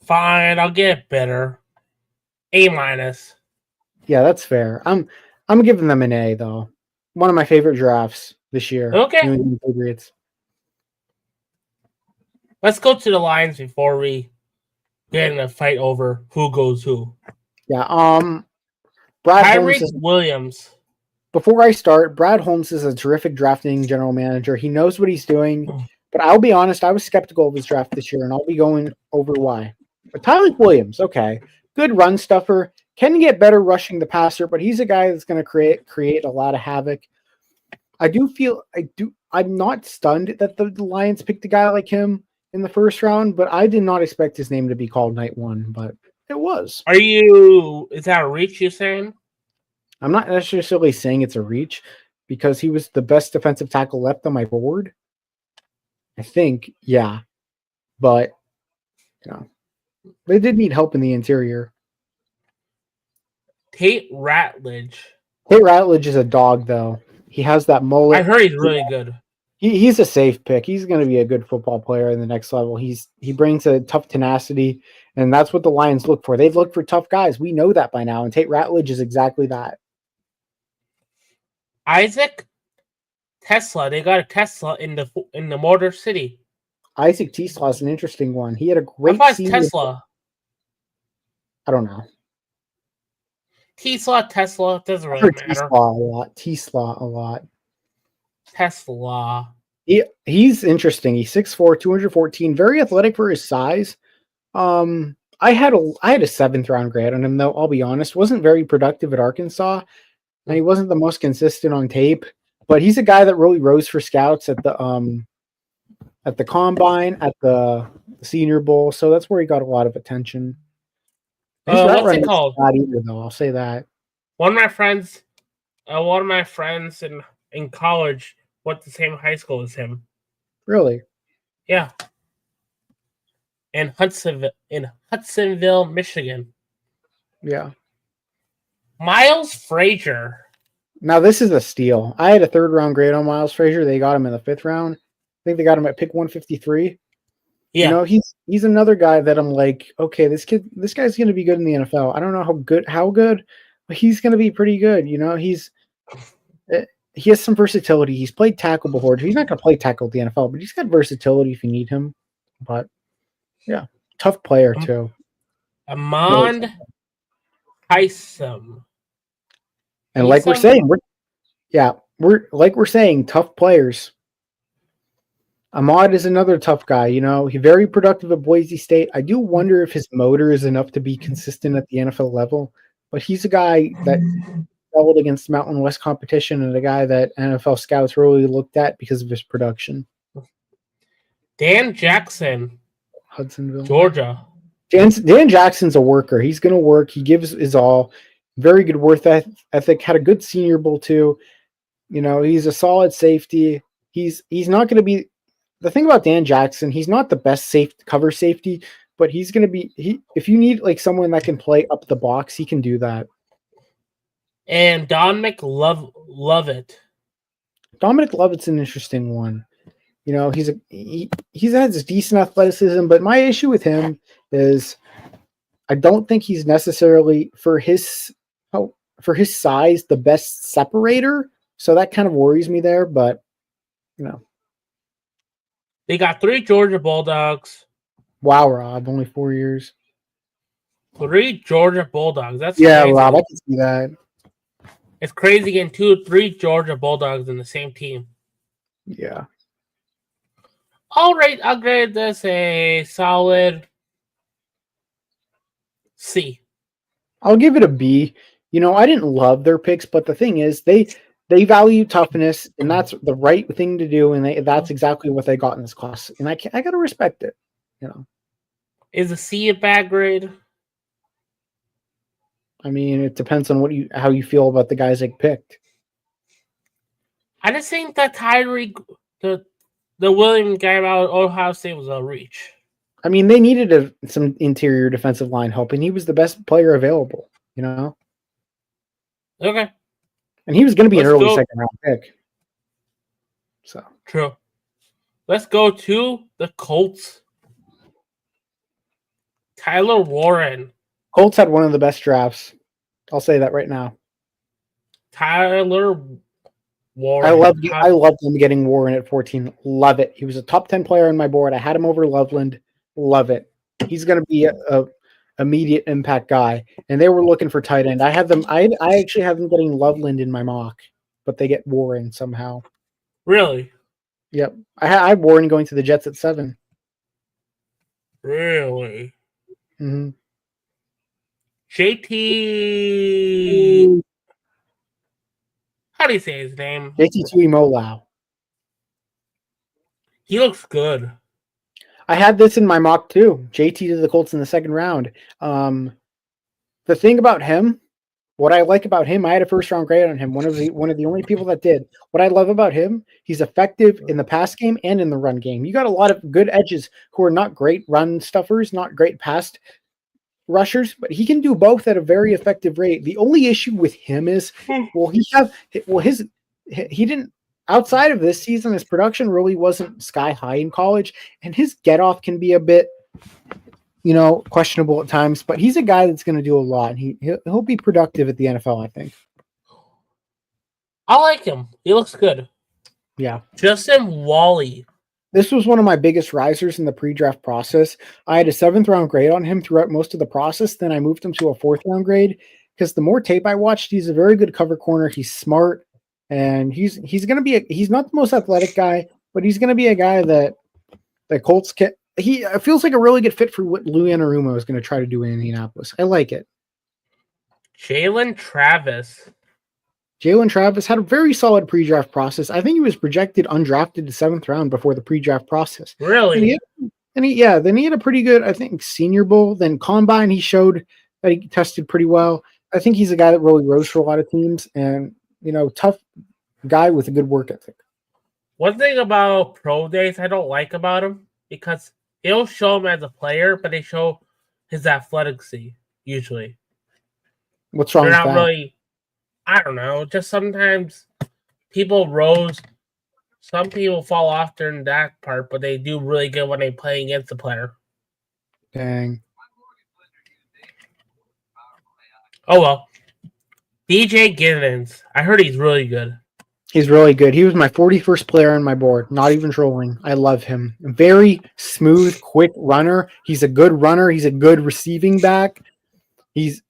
Fine, I'll get it better. A-.
Yeah, that's fair. I'm giving them an A though. One of my favorite drafts this year.
Okay.
New England Patriots.
Let's go to the Lions before we get in a fight over who goes who.
Yeah. Brad
Tyreek Williams.
Before I start, Brad Holmes is a terrific drafting general manager. He knows what he's doing. But I'll be honest, I was skeptical of his draft this year, and I'll be going over why. But Tyreek Williams, okay. Good run stuffer. Can get better rushing the passer, but he's a guy that's going to create a lot of havoc. I'm not stunned that the Lions picked a guy like him in the first round, but I did not expect his name to be called night one, but it was.
Is that a reach you're saying?
I'm not necessarily saying it's a reach because he was the best defensive tackle left on my board. I think, yeah. But, they did need help in the interior.
Tate Ratledge.
Tate Ratledge is a dog, though. He has that mullet.
I heard he's really good.
He's a safe pick. He's going to be a good football player in the next level. He brings a tough tenacity, and that's what the Lions look for. They've looked for tough guys. We know that by now, and Tate Ratledge is exactly that.
Isaac Tesla. They got a Tesla in the Motor City.
Isaac Tesla is an interesting one. He had a great season.
Tesla.
I don't know.
Tesla doesn't really matter.
Tesla a lot.
Tesla.
He's interesting. He's 6'4", 214, very athletic for his size. I had a 7th round grade on him, though. I'll be honest, wasn't very productive at Arkansas, and he wasn't the most consistent on tape. But he's a guy that really rose for scouts at the combine, at the Senior Bowl. So that's where he got a lot of attention.
What's it called?
Not either, though. I'll say that.
One of my friends in college went to the same high school as him.
Really?
Yeah. In Hudsonville, Michigan.
Yeah.
Miles Frazier.
Now this is a steal. I had a 3rd round grade on Miles Frazier. They got him in the 5th round. I think they got him at pick 153. Yeah. He's another guy that I'm like, okay, this guy's going to be good in the NFL. I don't know how good, but he's going to be pretty good. He has some versatility. He's played tackle before. He's not going to play tackle at the NFL, but he's got versatility if you need him. But yeah, tough player too.
Amon Heisem.
And like we're saying, we're saying tough players. Ahmad is another tough guy. He's very productive at Boise State. I do wonder if his motor is enough to be consistent at the NFL level, but he's a guy that struggled against Mountain West competition and a guy that NFL scouts really looked at because of his production.
Dan Jackson,
Hudsonville,
Georgia.
Dan Jackson's a worker. He's going to work. He gives his all. Very good work ethic. Had a good Senior Bowl too. He's a solid safety. He's not going to be. The thing about Dan Jackson, he's not the best cover safety, but he's going to be. If you need like someone that can play up the box, he can do that.
And Dominic Lovett.
Dominic Lovett's an interesting one. You know, he's has decent athleticism, but my issue with him is I don't think he's necessarily for his size the best separator. So that kind of worries me there. But you know,
They got 3 Georgia Bulldogs.
wow, Rob, only 4 years.
3 Georgia Bulldogs. That's
yeah,
crazy.
Rob, I can see that.
It's crazy getting 3 Georgia Bulldogs in the same team.
Yeah.
All right, I'll grade this a solid C.
I'll give it a B. You know, I didn't love their picks, but the thing is, they value toughness, and that's the right thing to do, and that's exactly what they got in this class, and I gotta respect it. You know,
is a C a bad grade?
I mean, it depends on how you feel about the guys they picked.
I just think that Tyreek, the William guy out of Ohio State was a reach.
I mean, they needed some interior defensive line help, and he was the best player available. You know.
Okay.
And he was going to be an early second round pick. So
true. Let's go to the Colts. Tyler Warren.
Colts had one of the best drafts. I'll say that right now.
Tyler Warren.
I loved him getting Warren at 14. Love it. He was a top 10 player on my board. I had him over Loveland. Love it. He's going to be a immediate impact guy. And they were looking for tight end. I actually have them getting Loveland in my mock, but they get Warren somehow.
Really?
Yep. I had Warren going to the Jets at 7.
Really?
Mm-hmm.
JT. How do you say his name?
JT Tuimoloau.
He looks good.
I had this in my mock too. JT to the Colts in the second round. The thing about him, what I like about him, I had a first round grade on him. One of the only people that did. What I love about him, he's effective in the pass game and in the run game. You got a lot of good edges who are not great run stuffers, not great pass rushers, but he can do both at a very effective rate. The only issue with him is, he didn't. Outside of this season, his production really wasn't sky high in college, and his get off can be a bit, questionable at times. But he's a guy that's going to do a lot, and he'll be productive at the NFL, I think.
I like him. He looks good.
Yeah.
Justin Wally.
This was one of my biggest risers in the pre-draft process. I had a 7th round grade on him throughout most of the process. Then I moved him to a 4th round grade because the more tape I watched, he's a very good cover corner. He's smart. And he's going to be he's not the most athletic guy, but he's going to be a guy that the Colts can. He feels like a really good fit for what Lou Anarumo is going to try to do in Indianapolis. I like it.
Jalen Travis
had a very solid pre-draft process. I think he was projected undrafted to 7th round before the pre-draft process.
Really?
Then he had a pretty good, I think, Senior Bowl. Then Combine, he showed that he tested pretty well. I think he's a guy that really rose for a lot of teams and, tough guy with a good work ethic.
One thing about pro days I don't like about him, because they don't show him as a player, but they show his athleticy usually.
What's wrong with that?
Really, I don't know. Just sometimes some people fall off during that part, but they do really good when they play against the player.
Dang.
Oh well. DJ Giddens. I heard he's really good.
He's really good. He was my 41st player on my board. Not even trolling. I love him. Very smooth, quick runner. He's a good runner. He's a good receiving back. He's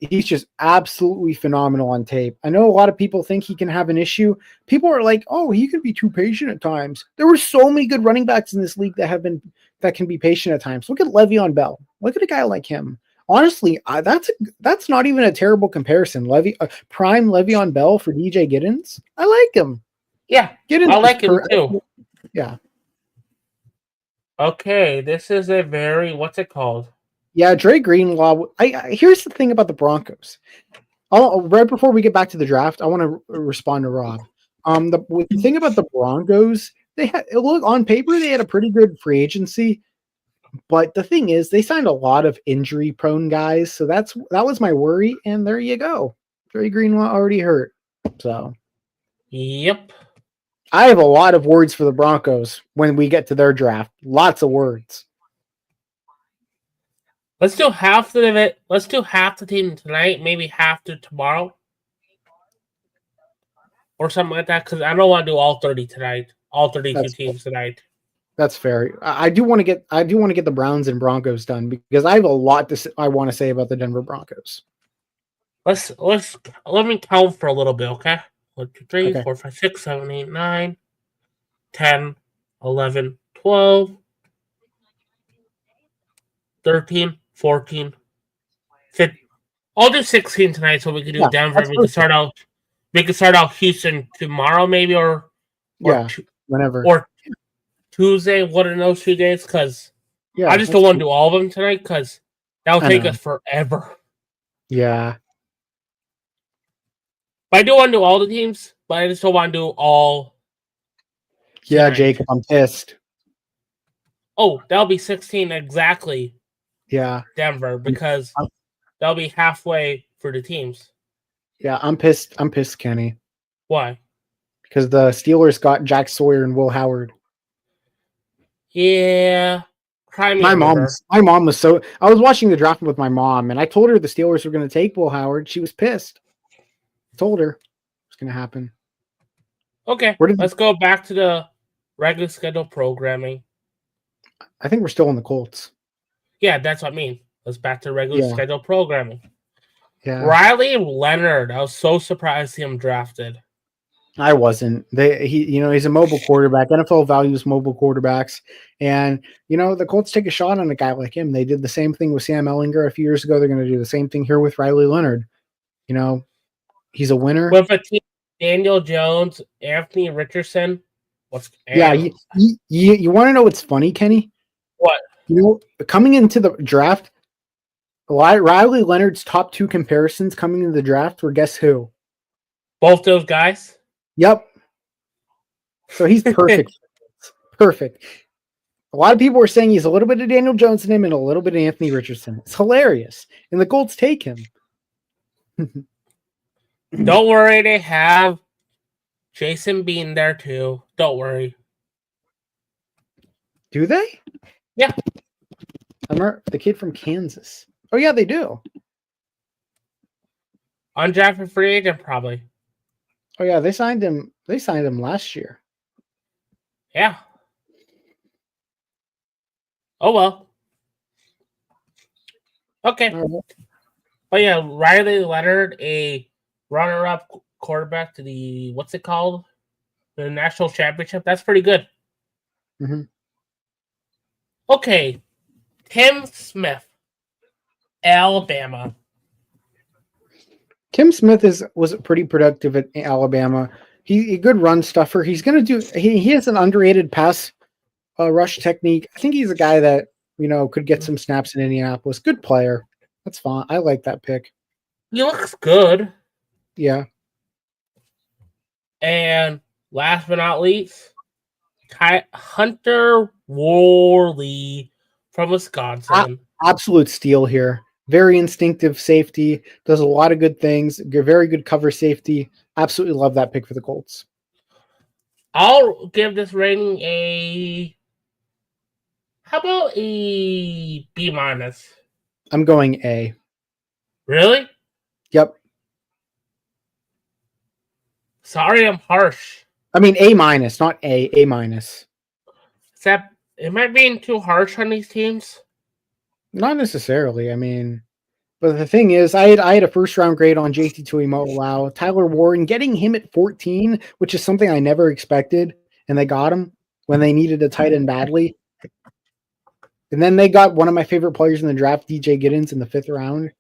just absolutely phenomenal on tape. I know a lot of people think he can have an issue. People are like, "Oh, he can be too patient at times." There were so many good running backs in this league that can be patient at times. Look at Le'Veon Bell. Look at a guy like him. Honestly, that's not even a terrible comparison. Prime Le'Veon Bell for DJ Giddens. I like him.
Yeah, Giddens I like him too.
Yeah.
Okay, this is a very what's it called?
Yeah, Dre Greenlaw. Here's the thing about the Broncos. Right before we get back to the draft, I want to respond to Rob. The thing about the Broncos, on paper they had a pretty good free agency. But the thing is, they signed a lot of injury-prone guys, so that was my worry. And there you go, Dre Greenlaw already hurt. So,
yep.
I have a lot of words for the Broncos when we get to their draft. Lots of words.
Let's do half of it. Let's do half the team tonight, maybe half to tomorrow, or something like that. Because I don't want to do all 30 tonight, all 32 teams tonight.
That's fair. I do want to get the Browns and Broncos done because I have a lot I want to say about the Denver Broncos.
Let me count for a little bit, okay? 1, 2, 3,
Okay.
4, 5, 6, 7, 8, 9, 10, 11, 12, 13, 14, 15. I'll do 16 tonight so we can do Denver. We can start out Houston tomorrow, maybe, or
whenever.
Or Tuesday, one of those 2 days, because I just don't want to do all of them tonight because that'll take us forever.
Yeah.
But I do want to do all the teams, but I just don't want to do all.
Yeah, tonight. Jacob, I'm pissed.
Oh, that'll be 16 exactly.
Yeah.
Denver, because that'll be halfway for the teams.
Yeah, I'm pissed. I'm pissed, Kenny.
Why?
Because the Steelers got Jack Sawyer and Will Howard.
Yeah.
My mom was so. I was watching the draft with my mom, and I told her the Steelers were going to take Will Howard. She was pissed. I told her it was going to happen.
Okay, let's go back to the regular schedule programming.
I think we're still in the Colts.
Yeah, that's what I mean. Let's back to regular schedule programming.
Yeah.
Riley Leonard. I was so surprised to see him drafted.
I wasn't. He's a mobile quarterback. NFL values mobile quarterbacks, and the Colts take a shot on a guy like him. They did the same thing with Sam Ehlinger a few years ago. They're going to do the same thing here with Riley Leonard. He's a winner.
With a team, Daniel Jones, Anthony Richardson.
You want to know what's funny, Kenny?
What?
Coming into the draft, Riley Leonard's top 2 comparisons coming into the draft were guess who?
Both those guys?
Yep. So he's perfect. Perfect. A lot of people were saying he's a little bit of Daniel Jones in him and a little bit of Anthony Richardson. It's hilarious. And the Colts take him.
Don't worry, they have Jason Bean there too. Don't worry.
Do they?
Yeah.
The kid from Kansas. Oh yeah, they do.
Undrafted free agent, probably.
Oh yeah, they signed him. They signed him last year.
Yeah. Oh well. Okay. Right. But yeah, Riley Leonard, a runner-up quarterback to the what's it called? The national championship. That's pretty good.
Mm-hmm.
Okay. Tim Smith, Alabama.
Tim Smith was pretty productive at Alabama. He's a good run stuffer. He's going to do. He has an underrated pass rush technique. I think he's a guy that could get some snaps in Indianapolis. Good player. That's fine. I like that pick.
He looks good.
Yeah.
And last but not least, Hunter Worley from Wisconsin.
Absolute steal here. Very instinctive safety. Does a lot of good things. Very good cover safety. Absolutely love that pick for the Colts.
I'll give this rating a... How about a B-?
I'm going A.
Really?
Yep.
Sorry, I'm harsh.
I mean A-, not A. A-.
Except, am I being too harsh on these teams?
Not necessarily. I mean, but the thing is, I had a first round grade on JT Tuimoloau. Tyler Warren, getting him at 14, which is something I never expected, and they got him when they needed a tight end badly. And then they got one of my favorite players in the draft, DJ Giddens, in the 5th round.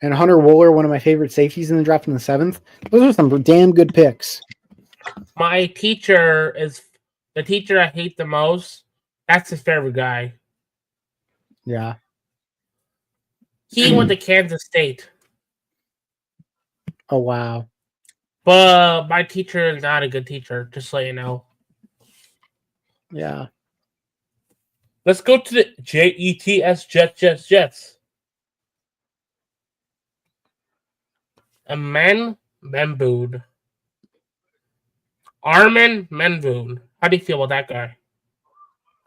And Hunter Wooler, one of my favorite safeties in the draft in the 7th. Those are some damn good picks.
My teacher is the teacher I hate the most. That's his favorite guy.
Yeah.
He went to Kansas State.
Oh, wow.
But my teacher is not a good teacher, just so you know.
Yeah.
Let's go to the Jets, Jets. Amen Membood. Armin Menvoon. How do you feel about that guy?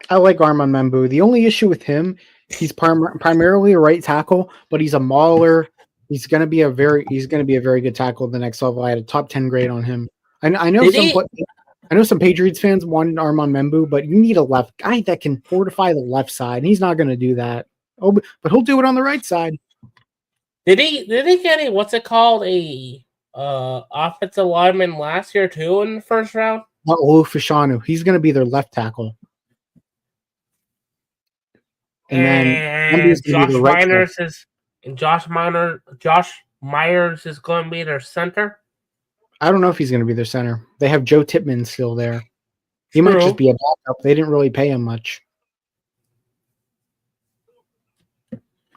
I like Armand Membu. The only issue with him, he's primarily a right tackle, but he's a mauler. He's going to be a very good tackle at the next level. I had a top 10 grade on him. I know some Patriots fans wanted Armand Membu, but you need a left guy that can fortify the left side. And he's not going to do that. Oh, but he'll do it on the right side.
Did he get a offensive lineman last year too in the first round?
Not Fashanu. He's going to be their left tackle.
And Josh Myers is going to be their center.
I don't know if he's going to be their center. They have Joe Tippmann still there. He might just be a backup. They didn't really pay him much.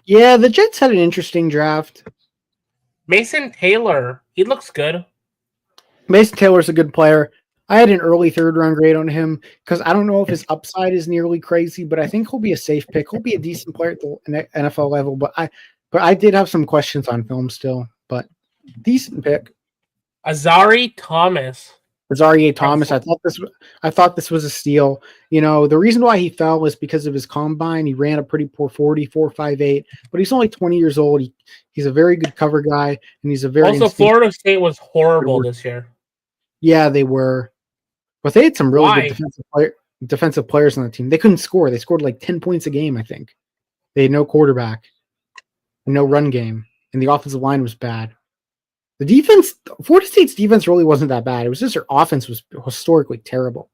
Yeah, the Jets had an interesting draft.
Mason Taylor, he looks good.
Mason Taylor's a good player. I had an early third-round grade on him because I don't know if his upside is nearly crazy, but I think he'll be a safe pick. He'll be a decent player at the NFL level, but I did have some questions on film still, but decent pick.
Azareye'h Thomas.
I thought this was a steal. You know, the reason why he fell was because of his combine. He ran a pretty poor 4.58, but he's only 20 years old. He's a very good cover guy, and he's a very
Florida State was horrible this year.
Yeah, they were. But they had some really good defensive players on the team. They couldn't score. They scored like 10 points a game, I think. They had no quarterback, no run game, and the offensive line was bad. The defense, Florida State's defense really wasn't that bad. It was just their offense was historically terrible.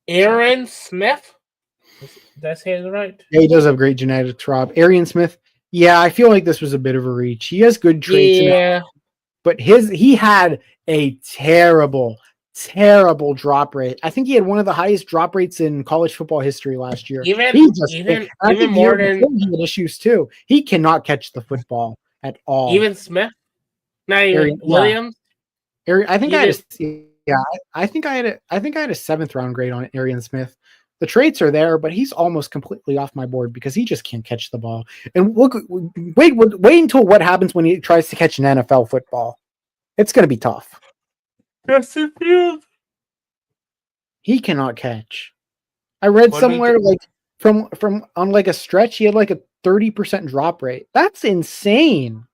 Aaron Smith? Did I say it right?
Yeah, he does have great genetics, Rob. Arian Smith, yeah, I feel like this was a bit of a reach. He has good traits.
Yeah.
But he had a terrible drop rate. I think he had one of the highest drop rates in college football history last year.
He had
issues too. He cannot catch the football at all.
Even Smith? Now Williams?
I think I had a 7th round grade on Arian Smith. The traits are there, but he's almost completely off my board because he just can't catch the ball. And wait until what happens when he tries to catch an NFL football. It's going to be tough.
Justin Fields.
He cannot catch. I read somewhere like from on like a stretch, he had like a 30% drop rate. That's insane.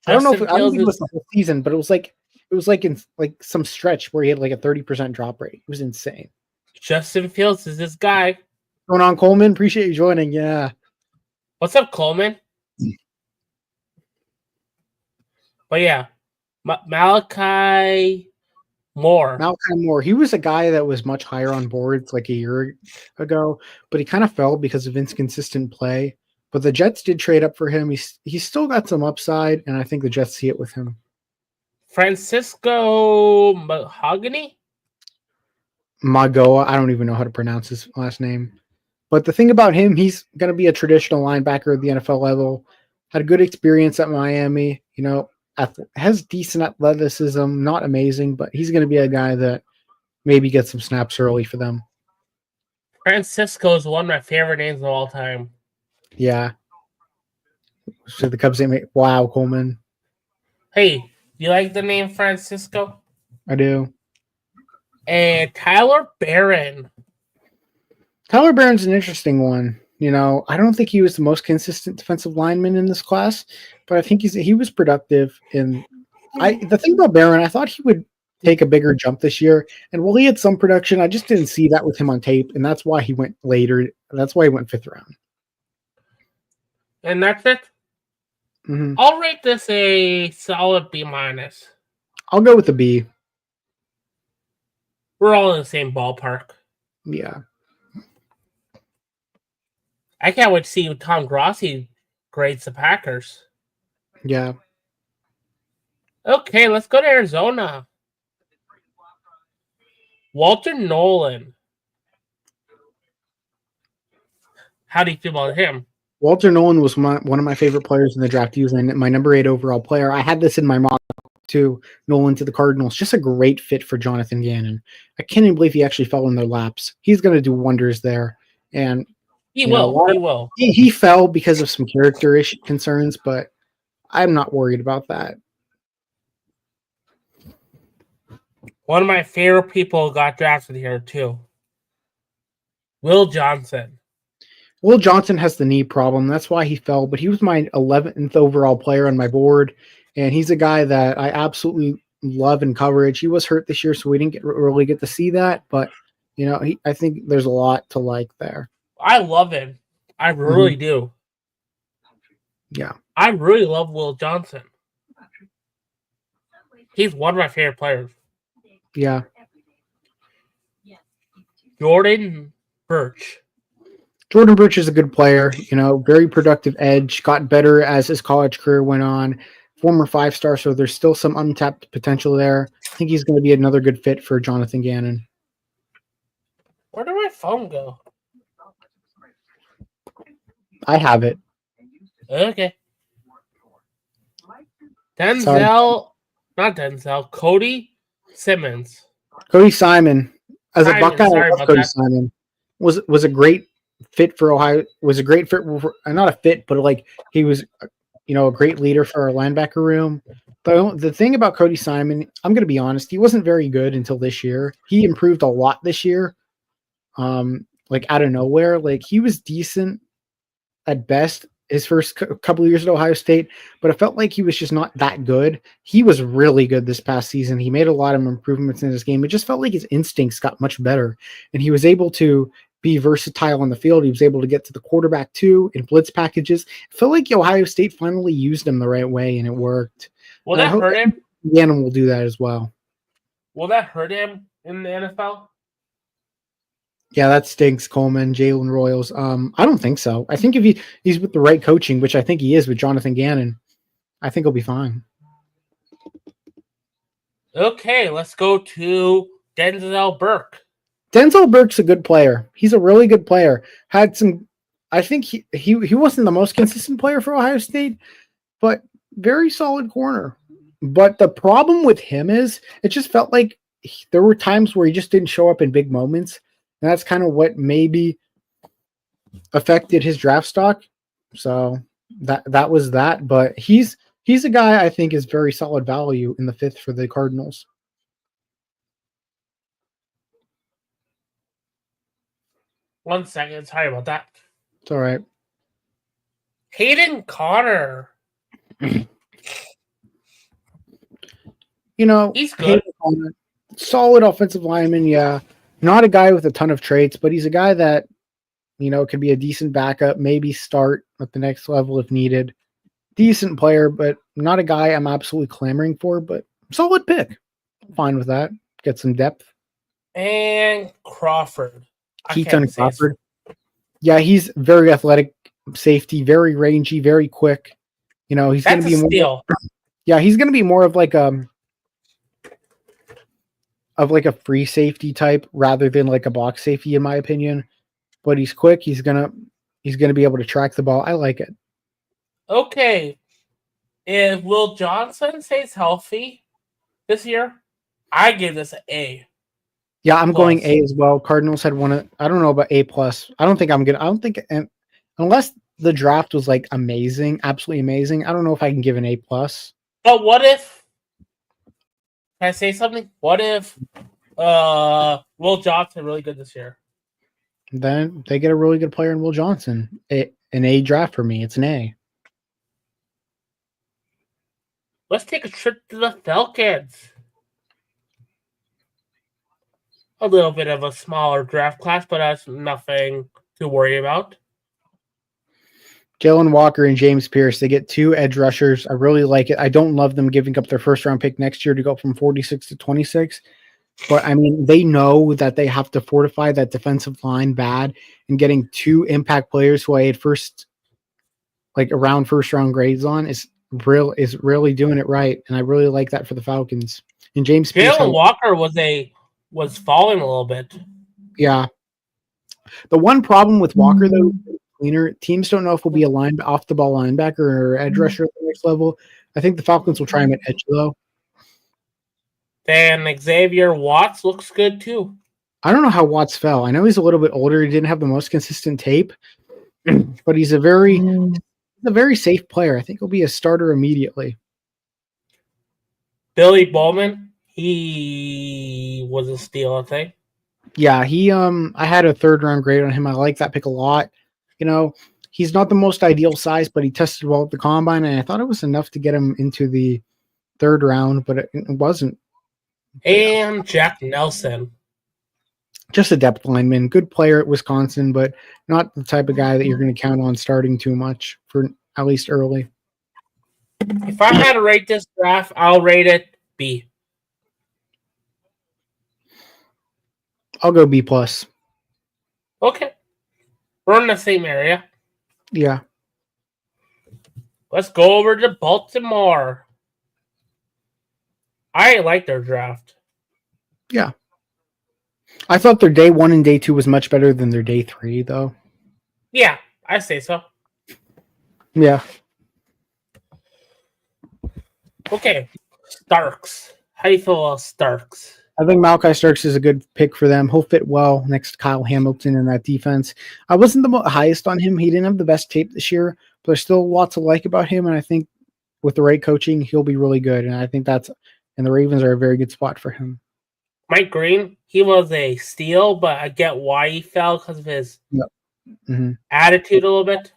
I don't think it was the whole season, but it was like in like some stretch where he had like a 30% drop rate. It was insane.
Justin Fields is this guy.
What's going on, Coleman? Appreciate you joining. Yeah.
What's up, Coleman? But yeah, Malachi Moore.
He was a guy that was much higher on boards like a year ago, but he kind of fell because of inconsistent play. But the Jets did trade up for him. He's still got some upside, and I think the Jets see it with him.
Francisco Mahogany?
Magoa. I don't even know how to pronounce his last name. But the thing about him, he's going to be a traditional linebacker at the NFL level. Had a good experience at Miami. You know, has decent athleticism. Not amazing, but he's going to be a guy that maybe gets some snaps early for them.
Francisco is one of my favorite names of all time.
Yeah. So the Cubs name. Wow, Coleman.
Hey, do you like the name Francisco?
I do.
And Tyler Barron.
Tyler Barron's an interesting one. You know, I don't think he was the most consistent defensive lineman in this class, but I think he was productive. And the thing about Barron, I thought he would take a bigger jump this year. And while he had some production, I just didn't see that with him on tape, and that's why he went later. That's why he went 5th round.
And that's it.
Mm-hmm.
I'll rate this a solid B-.
I'll go with a B.
We're all in the same ballpark.
Yeah.
I can't wait to see Tom Grossi grades the Packers.
Yeah.
Okay, let's go to Arizona. Walter Nolan. How do you feel about him?
Walter Nolan was one of my favorite players in the draft. He was my number 8 overall player. I had this in my mock too. Nolan to the Cardinals. Just a great fit for Jonathan Gannon. I can't even believe he actually fell in their laps. He's going to do wonders there. And
he will.
He fell because of some character concerns, but I'm not worried about that.
One of my favorite people got drafted here too. Will Johnson.
Will Johnson has the knee problem. That's why he fell, but he was my 11th overall player on my board, and he's a guy that I absolutely love in coverage. He was hurt this year, so we didn't really get to see that, but I think there's a lot to like there.
I love him. I really do.
Yeah.
I really love Will Johnson. He's one of my favorite players.
Yeah.
Jordan Birch.
Jordan Birch is a good player, very productive edge, got better as his college career went on. Former 5-star, so there's still some untapped potential there. I think he's going to be another good fit for Jonathan Gannon.
Where did my phone go?
I have it.
Okay. Cody Simmons.
Cody Simon. As a Buckeye, I love Cody Simon. Was a great fit for Ohio. Was a great fit for, not a fit, but like he was, a great leader for our linebacker room. But the thing about Cody Simon, I'm going to be honest, he wasn't very good until this year. He improved a lot this year. Like out of nowhere, like he was decent at best his first couple of years at Ohio State, but it felt like he was just not that good. He was really good this past season. He made a lot of improvements in his game. It just felt like his instincts got much better, and he was able to be versatile on the field. He was able to get to the quarterback too in blitz packages. It felt like Ohio State finally used him the right way, and it worked.
Will that hurt him?
Gannon will do that as well.
Will that hurt him in the NFL?
Yeah, that stinks, Coleman, Jalen Royals. I don't think so. I think if he's with the right coaching, which I think he is with Jonathan Gannon, I think he'll be fine.
Okay, let's go to Denzel Burke.
Denzel Burke's a good player. He's a really good player. I think he wasn't the most consistent player for Ohio State, but very solid corner. But the problem with him is it just felt like there were times where he just didn't show up in big moments. And that's kind of what maybe affected his draft stock. So that was that. But he's a guy I think is very solid value in the 5th for the Cardinals.
One second. Sorry about that.
It's all right.
Hayden Connor.
He's good. Solid offensive lineman, yeah. Not a guy with a ton of traits, but he's a guy that, could be a decent backup, maybe start at the next level if needed. Decent player, but not a guy I'm absolutely clamoring for, but solid pick. I'm fine with that. Get some depth.
And Crawford.
Keaton Crawford. Yeah, he's very athletic safety, very rangy, very quick. He's going to be
steal.
Yeah, he's going to be more of like a free safety type rather than like a box safety, in my opinion. But he's quick. He's gonna be able to track the ball. I like it.
Okay. If Will Johnson stays healthy this year, I give this an A.
Yeah, I'm going A as well. Cardinals had one. I don't know about A+. I don't think unless the draft was like amazing, absolutely amazing. I don't know if I can give an A+.
But what if? Can I say something? What if Will Johnson really good this year?
Then they get a really good player in Will Johnson. An A draft for me. It's an A.
Let's take a trip to the Falcons. A little bit of a smaller draft class, but that's nothing to worry about.
Jalen Walker and James Pierce, they get 2 edge rushers. I really like it. I don't love them giving up their first-round pick next year to go from 46 to 26. But, I mean, they know that they have to fortify that defensive line bad, and getting 2 impact players who I had around first-round grades on is really doing it right, and I really like that for the Falcons. And James Pierce,
Jalen Walker was falling a little bit.
Yeah. The one problem with Walker, though, teams don't know if he'll be a off the ball linebacker or edge rusher at the next level. I think the Falcons will try him at edge though.
Then Xavier Watts looks good too.
I don't know how Watts fell. I know he's a little bit older. He didn't have the most consistent tape, but he's a very safe player. I think he'll be a starter immediately.
Billy Bowman, He was a steal, I think.
Yeah, I had a 3rd-round grade on him. I like that pick a lot. You know, he's not the most ideal size, but he tested well at the combine, and I thought it was enough to get him into the 3rd round, but it wasn't.
And Jack Nelson.
Just a depth lineman, good player at Wisconsin, but not the type of guy that you're going to count on starting too much for at least early.
If I had to rate this draft, I'll rate it B.
I'll go B plus.
Okay. We're in the same area.
Yeah.
Let's go over to Baltimore. I like their draft.
Yeah. I thought their day 1 and day 2 was much better than their day 3, though.
Yeah, I say so.
Yeah.
Okay. Starks. How do you feel about Starks?
I think Malachi Starks is a good pick for them. He'll fit well next to Kyle Hamilton in that defense. I wasn't the highest on him. He didn't have the best tape this year, but there's still lots to like about him. And I think with the right coaching, he'll be really good. And I think and the Ravens are a very good spot for him.
Mike Green, he was a steal, but I get why he fell because of his attitude a little bit.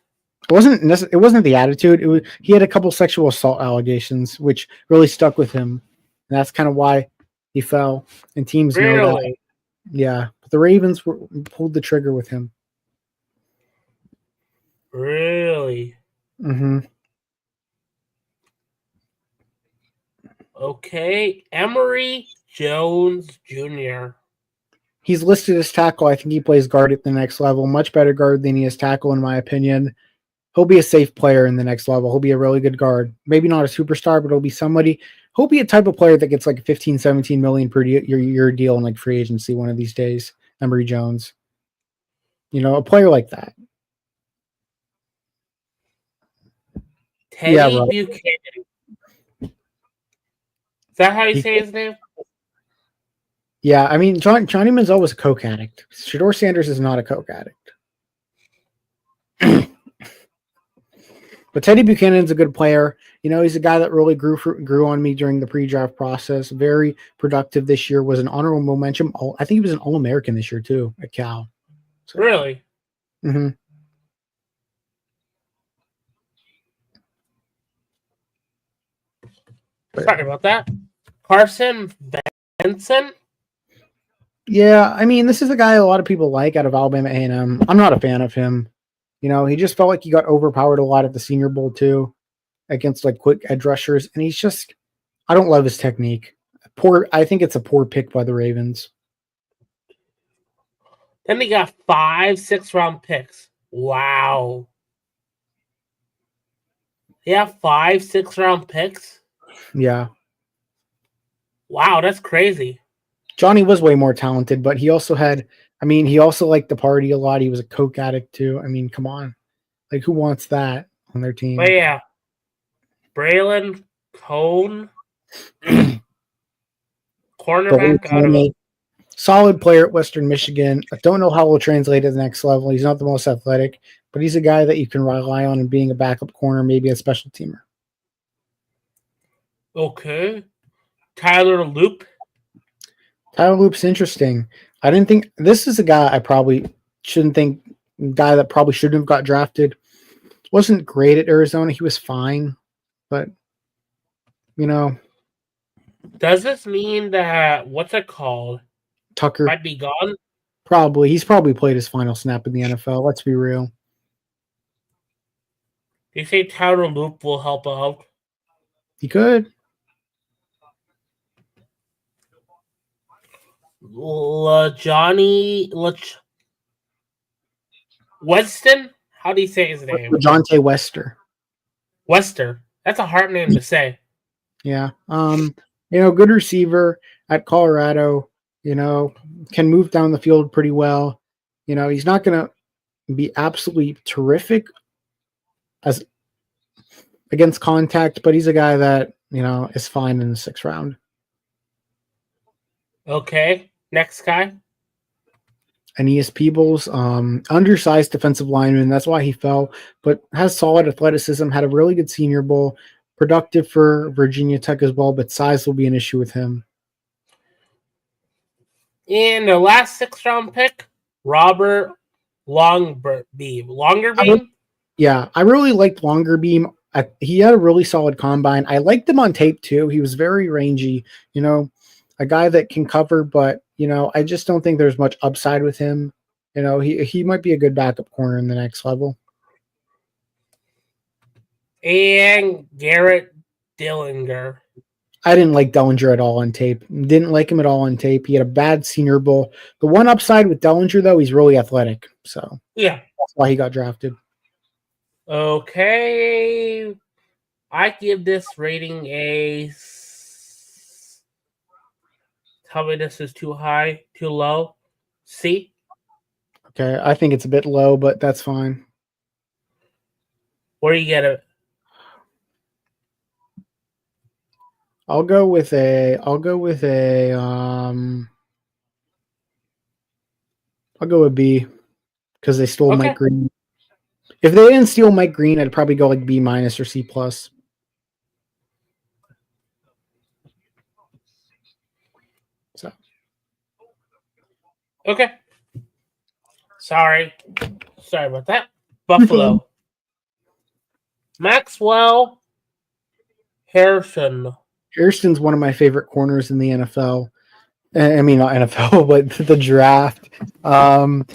It wasn't the attitude. He had a couple sexual assault allegations, which really stuck with him. And that's kind of why he fell. And teams know that. Yeah. But the Ravens pulled the trigger with him.
Really?
Mm-hmm.
Okay. Emory Jones Jr.
He's listed as tackle. I think he plays guard at the next level. Much better guard than he is tackle, in my opinion. He'll be a safe player in the next level. He'll be a really good guard. Maybe not a superstar, but he'll be somebody. He'll be a type of player that gets like 15, 17 million per year deal in like free agency one of these days. Emory Jones. You know, a player like that.
Teddy Buchanan. Is that how you say his name?
Yeah, I mean, Johnny Manziel was a coke addict. Shedeur Sanders is not a coke addict. But Teddy Buchanan's a good player. You know, he's a guy that really grew on me during the pre-draft process. Very productive this year. Was an honorable mention. I think he was an All-American this year too at Cal.
So, really?
Mm-hmm.
Sorry about that. Carson Benson.
Yeah, I mean, this is a guy a lot of people like out of Alabama A&M. I'm not a fan of him. You know, he just felt like he got overpowered a lot at the Senior Bowl too, against like quick edge rushers, and he's just, I don't love his technique. I think it's a poor pick by the Ravens.
Then they got 5 6-round picks. Wow. They have 5 6-round picks?
Yeah.
Wow, that's crazy.
Johnny was way more talented, but he also liked to party a lot. He was a coke addict too. I mean, come on. Like, who wants that on their team?
But yeah. Braylon Cone. Cornerback.
Solid player at Western Michigan. I don't know how he'll translate to the next level. He's not the most athletic, but he's a guy that you can rely on in being a backup corner, maybe a special teamer.
Okay. Tyler Loop.
Tyler Loop's interesting. I didn't think this is a guy that probably shouldn't have got drafted. Wasn't great at Arizona. He was fine, but you know.
Does this mean that what's it called?
Tucker
might be gone?
Probably. He's probably played his final snap in the NFL. Let's be real.
Do you think Tyler Loop will help out?
He could.
Weston? How do you say his name?
LeJohntay Wester.
Wester. That's a hard name to say.
Yeah. Good receiver at Colorado, can move down the field pretty well. He's not going to be absolutely terrific as against contact, but he's a guy that, is fine in the 6th round.
Okay. Next guy.
Aeneas Peebles, undersized defensive lineman. That's why he fell, but has solid athleticism, had a really good Senior Bowl, productive for Virginia Tech as well, but size will be an issue with him.
And the last 6th-round pick, Robert Longerbeam.
Yeah, I really liked Longerbeam. He had a really solid combine. I liked him on tape too. He was very rangy, a guy that can cover, but I just don't think there's much upside with him. He might be a good backup corner in the next level.
And Garrett Dillinger.
I didn't like Dellinger at all on tape. Didn't like him at all on tape. He had a bad Senior Bowl. The one upside with Dellinger, though, he's really athletic. So
yeah,
that's why he got drafted.
Okay. I give this rating a... Tell me this is too high, too low. C?
Okay, I think it's a bit low, but that's fine.
Where do you get it?
I'll go with a B because they stole Mike Green. If they didn't steal Mike Green, I'd probably go like B- or C+. So
okay. Sorry about that. Buffalo. Maxwell Harrison.
Hairston's one of my favorite corners in the NFL. I mean, not NFL, but the draft.
He might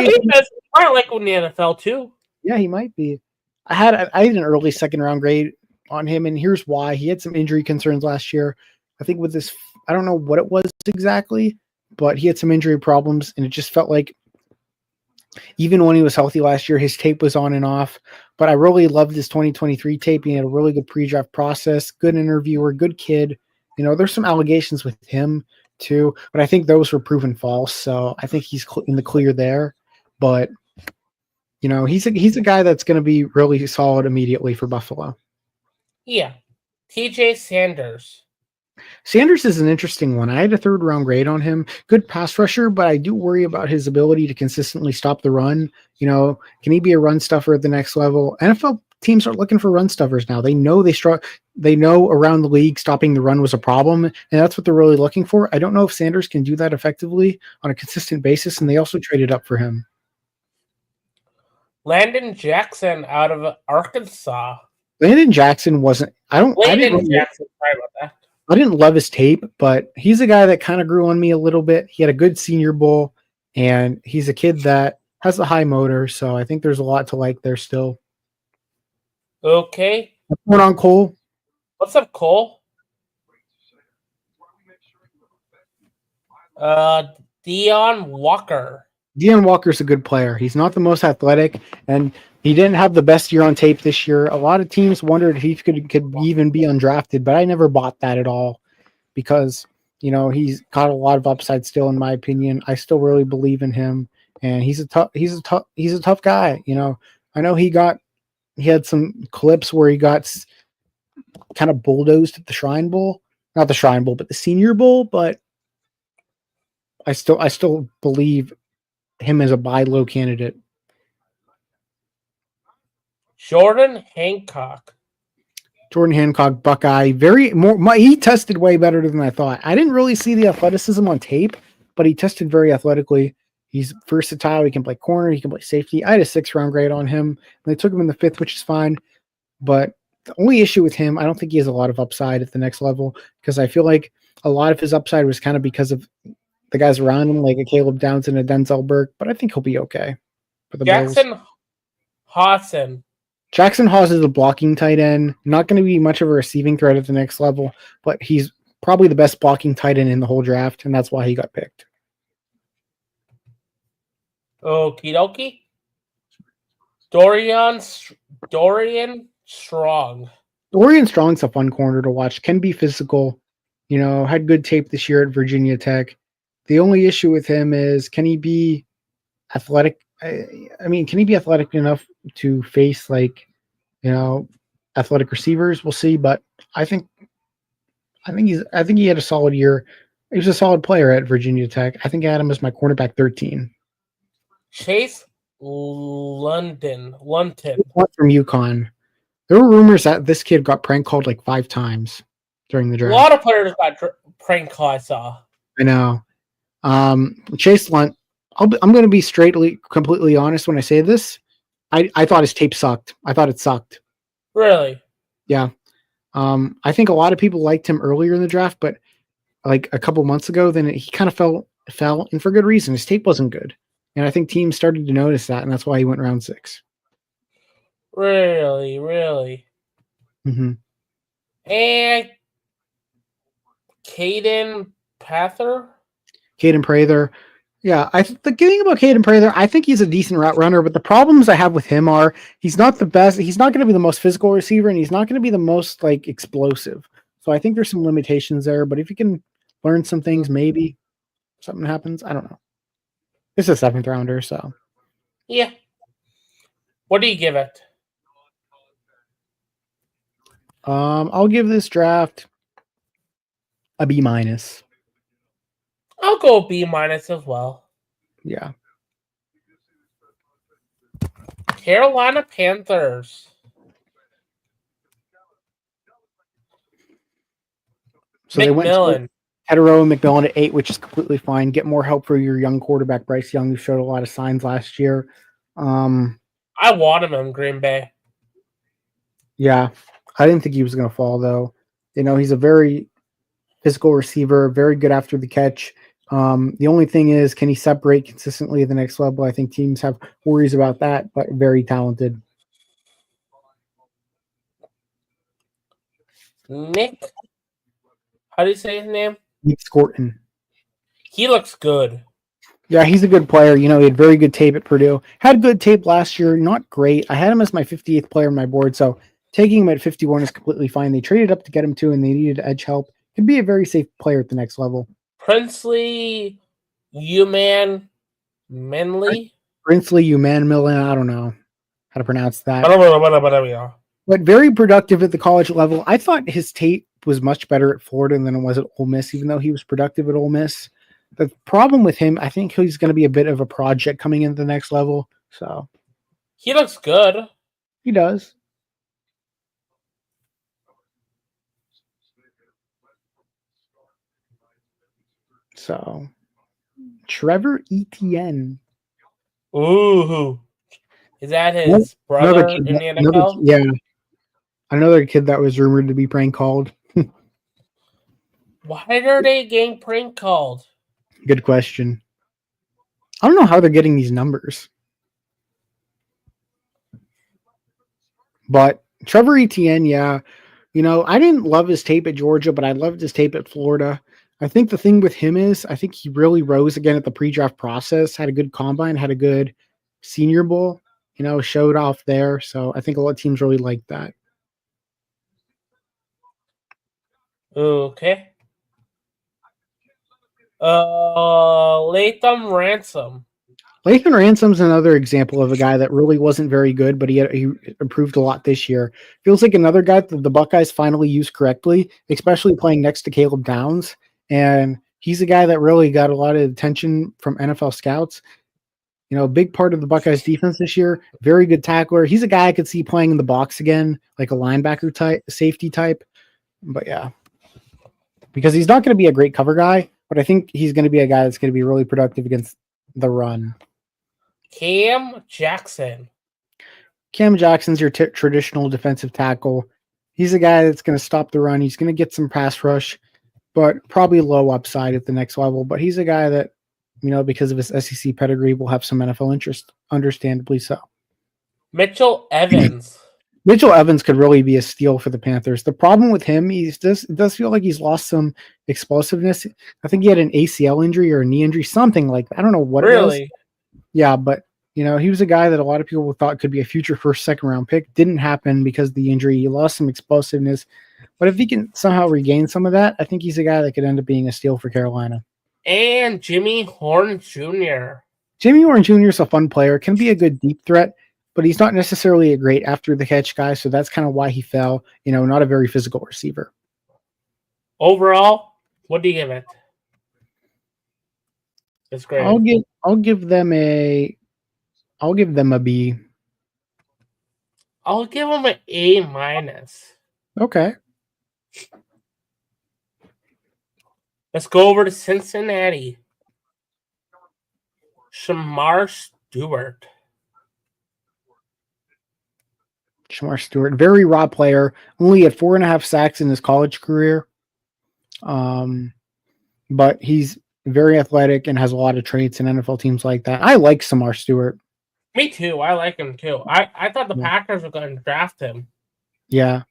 be best. I like in the NFL too.
Yeah, he might be. I had an early 2nd-round grade on him, and here's why. He had some injury concerns last year. I think with this, I don't know what it was exactly, but he had some injury problems, and it just felt like even when he was healthy last year, his tape was on and off. But I really loved his 2023 tape. He had a really good pre-draft process, good interviewer, good kid. There's some allegations with him too, but I think those were proven false. So I think he's in the clear there. But he's a guy that's going to be really solid immediately for Buffalo.
Yeah, TJ Sanders.
Sanders is an interesting one. I had a 3rd-round grade on him. Good pass rusher, but I do worry about his ability to consistently stop the run. Can he be a run stuffer at the next level? NFL teams are looking for run stuffers now. They know they know around the league stopping the run was a problem, and that's what they're really looking for. I don't know if Sanders can do that effectively on a consistent basis, and they also traded up for him.
Landon Jackson out of Arkansas.
Landon Jackson wasn't. Sorry about that. I didn't love his tape, but he's a guy that kind of grew on me a little bit. He had a good Senior Bowl, and he's a kid that has a high motor, so I think there's a lot to like there still.
Okay.
What's going on, Cole?
What's up, Cole? Deon Walker.
Deon Walker's a good player. He's not the most athletic, and he didn't have the best year on tape this year. A lot of teams wondered if he could even be undrafted, but I never bought that at all because, he's got a lot of upside still, in my opinion. I still really believe in him, and he's a tough guy. I know he had some clips where he got kind of bulldozed at the Shrine Bowl, not the Shrine Bowl, but the Senior Bowl, but I still believe him as a buy low candidate.
Jordan Hancock,
Buckeye, he tested way better than I thought. I didn't really see the athleticism on tape, but he tested very athletically. He's versatile. He can play corner. He can play safety. I had a 6th-round grade on him. They took him in the 5th, which is fine. But the only issue with him, I don't think he has a lot of upside at the next level because I feel like a lot of his upside was kind of because of the guys around him, like a Caleb Downs and a Denzel Burke, but I think he'll be okay for the
Jackson
Bills.
Hawson.
Jackson Haas is a blocking tight end. Not going to be much of a receiving threat at the next level, but he's probably the best blocking tight end in the whole draft, and that's why he got picked.
Okie dokie. Dorian Strong.
Dorian Strong's a fun corner to watch. Can be physical. Had good tape this year at Virginia Tech. The only issue with him is, can he be athletic? Can he be athletic enough to face athletic receivers? We'll see, but I think he had a solid year. He was a solid player at Virginia Tech. I think I had him as my cornerback 13.
Chase London
from UConn. There were rumors that this kid got prank called like 5 times during the draft.
A lot of players got prank called. I saw.
I know. Chase Lunt, I'm going to be completely honest when I say this. I thought his tape sucked. I thought it sucked.
Really?
Yeah. I think a lot of people liked him earlier in the draft, but like a couple months ago, then he kind of fell, and for good reason. His tape wasn't good, and I think teams started to notice that, and that's why he went round 6.
Really?
Mm-hmm.
And Caden Prather?
Caden Prather. Yeah, the thing about Caden Prather, I think he's a decent route runner, but the problems I have with him are he's not the best. He's not going to be the most physical receiver, and he's not going to be the most like explosive. So I think there's some limitations there. But if you can learn some things, maybe something happens. I don't know. It's a 7th rounder, so
yeah. What do you give it?
I'll give this draft a B-.
I'll go B- as well.
Yeah.
Carolina Panthers.
So
McMillan.
They went to Hetero and McMillan at 8, which is completely fine. Get more help for your young quarterback, Bryce Young, who showed a lot of signs last year.
I want him in Green Bay.
Yeah. I didn't think he was going to fall, though. He's a very physical receiver, very good after the catch. The only thing is, can he separate consistently at the next level? I think teams have worries about that, but very talented.
Nick, how do you say his name?
Nick Scorton.
He looks good.
Yeah, he's a good player. He had very good tape at Purdue. Had good tape last year, not great. I had him as my 58th player on my board, so taking him at 51 is completely fine. They traded up to get him too, and they needed edge help. Can be a very safe player at the next level.
Princely Uman Minley?
Princely Uman-Millen, I don't know how to pronounce that.
But
very productive at the college level. I thought his tape was much better at Florida than it was at Ole Miss, even though he was productive at Ole Miss. The problem with him, I think he's going to be a bit of a project coming into the next level. So
he looks good.
He does. So Trevor Etienne.
Ooh. Is that his brother in the NFL?
Another kid that was rumored to be prank called.
Why are they getting prank called?
Good question. I don't know how they're getting these numbers. But Trevor Etienne, yeah. I didn't love his tape at Georgia, but I loved his tape at Florida. I think the thing with him is I think he really rose again at the pre-draft process, had a good combine, had a good Senior Bowl, showed off there. So I think a lot of teams really like that.
Okay. Latham Ransom.
Lathan Ransom's another example of a guy that really wasn't very good, but he improved a lot this year. Feels like another guy that the Buckeyes finally used correctly, especially playing next to Caleb Downs. And he's a guy that really got a lot of attention from NFL scouts. A big part of the Buckeyes defense this year. Very good tackler. He's a guy I could see playing in the box again, like a linebacker type, safety type. But yeah, because he's not going to be a great cover guy, but I think he's going to be a guy that's going to be really productive against the run.
Cam Jackson.
Cam Jackson's your traditional defensive tackle. He's a guy that's going to stop the run. He's going to get some pass rush, but probably low upside at the next level. But he's a guy that, because of his SEC pedigree, will have some NFL interest, understandably so.
Mitchell Evans.
Mitchell Evans could really be a steal for the Panthers. The problem with him, it does feel like he's lost some explosiveness. I think he had an ACL injury or a knee injury, something like that. I don't know what it was. Yeah, but he was a guy that a lot of people thought could be a future first, second round pick. Didn't happen because of the injury. He lost some explosiveness. But if he can somehow regain some of that, I think he's a guy that could end up being a steal for Carolina.
And Jimmy Horn Jr.
Jimmy Horn Jr. is a fun player. Can be a good deep threat, but he's not necessarily a great after the catch guy. So that's kind of why he fell. Not a very physical receiver.
Overall, what do you give it? It's great.
I'll give them a B.
I'll give them an A-.
Okay.
Let's go over to Cincinnati. Shamar Stewart.
Shamar Stewart, very raw player. Only had 4.5 sacks in his college career. But he's very athletic and has a lot of traits in NFL teams like that. I like Shamar Stewart.
Me too. I like him too. I thought the Packers were going to draft him.
Yeah.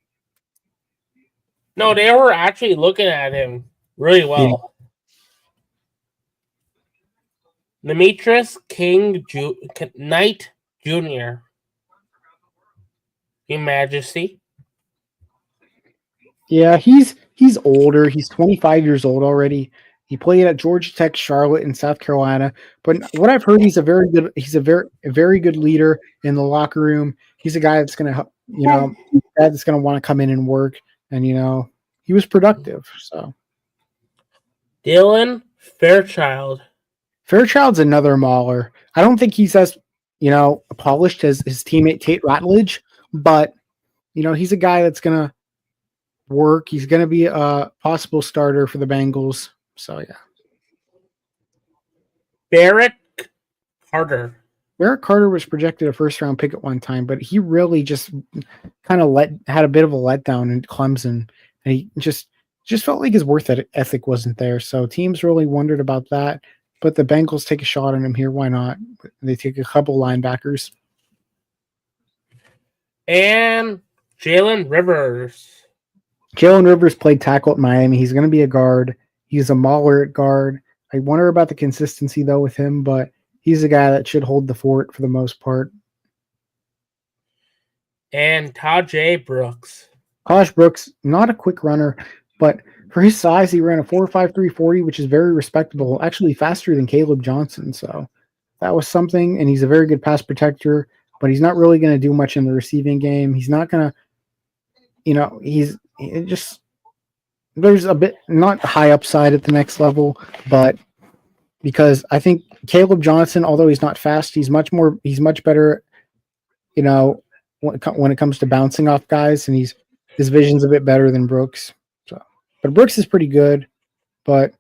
No, they were actually looking at him really well. Yeah. Demetrius Knight Jr. Your Majesty.
Yeah, he's older. He's 25 years old already. He played at Georgia Tech, Charlotte, and South Carolina. But what I've heard, he's a very very good leader in the locker room. He's a guy that's gonna that's gonna want to come in and work. And he was productive. So
Dylan Fairchild.
Fairchild's another mauler. I don't think he's as polished as his teammate Tate Ratledge, but he's a guy that's gonna work. He's gonna be a possible starter for the Bengals. So yeah.
Barrett Carter.
Barrett Carter was projected a first-round pick at one time, but he really just kind of had a bit of a letdown in Clemson, and he just felt like his worth ethic wasn't there. So teams really wondered about that. But the Bengals take a shot on him here. Why not? They take a couple linebackers.
And Jalen Rivers.
Jalen Rivers played tackle at Miami. He's going to be a guard. He's a mauler at guard. I wonder about the consistency, though, with him, but he's a guy that should hold the fort for the most part.
And Tajay Brooks.
Taj Brooks, not a quick runner, but for his size, he ran a 4.53 40, which is very respectable, actually faster than Caleb Johnson. So that was something, and he's a very good pass protector, but he's not really going to do much in the receiving game. He's not going to, there's a bit not high upside at the next level, but because I think Caleb Johnson, although he's not fast, he's much better, when it comes to bouncing off guys, and his vision's a bit better than Brooks. So, but Brooks is pretty good, but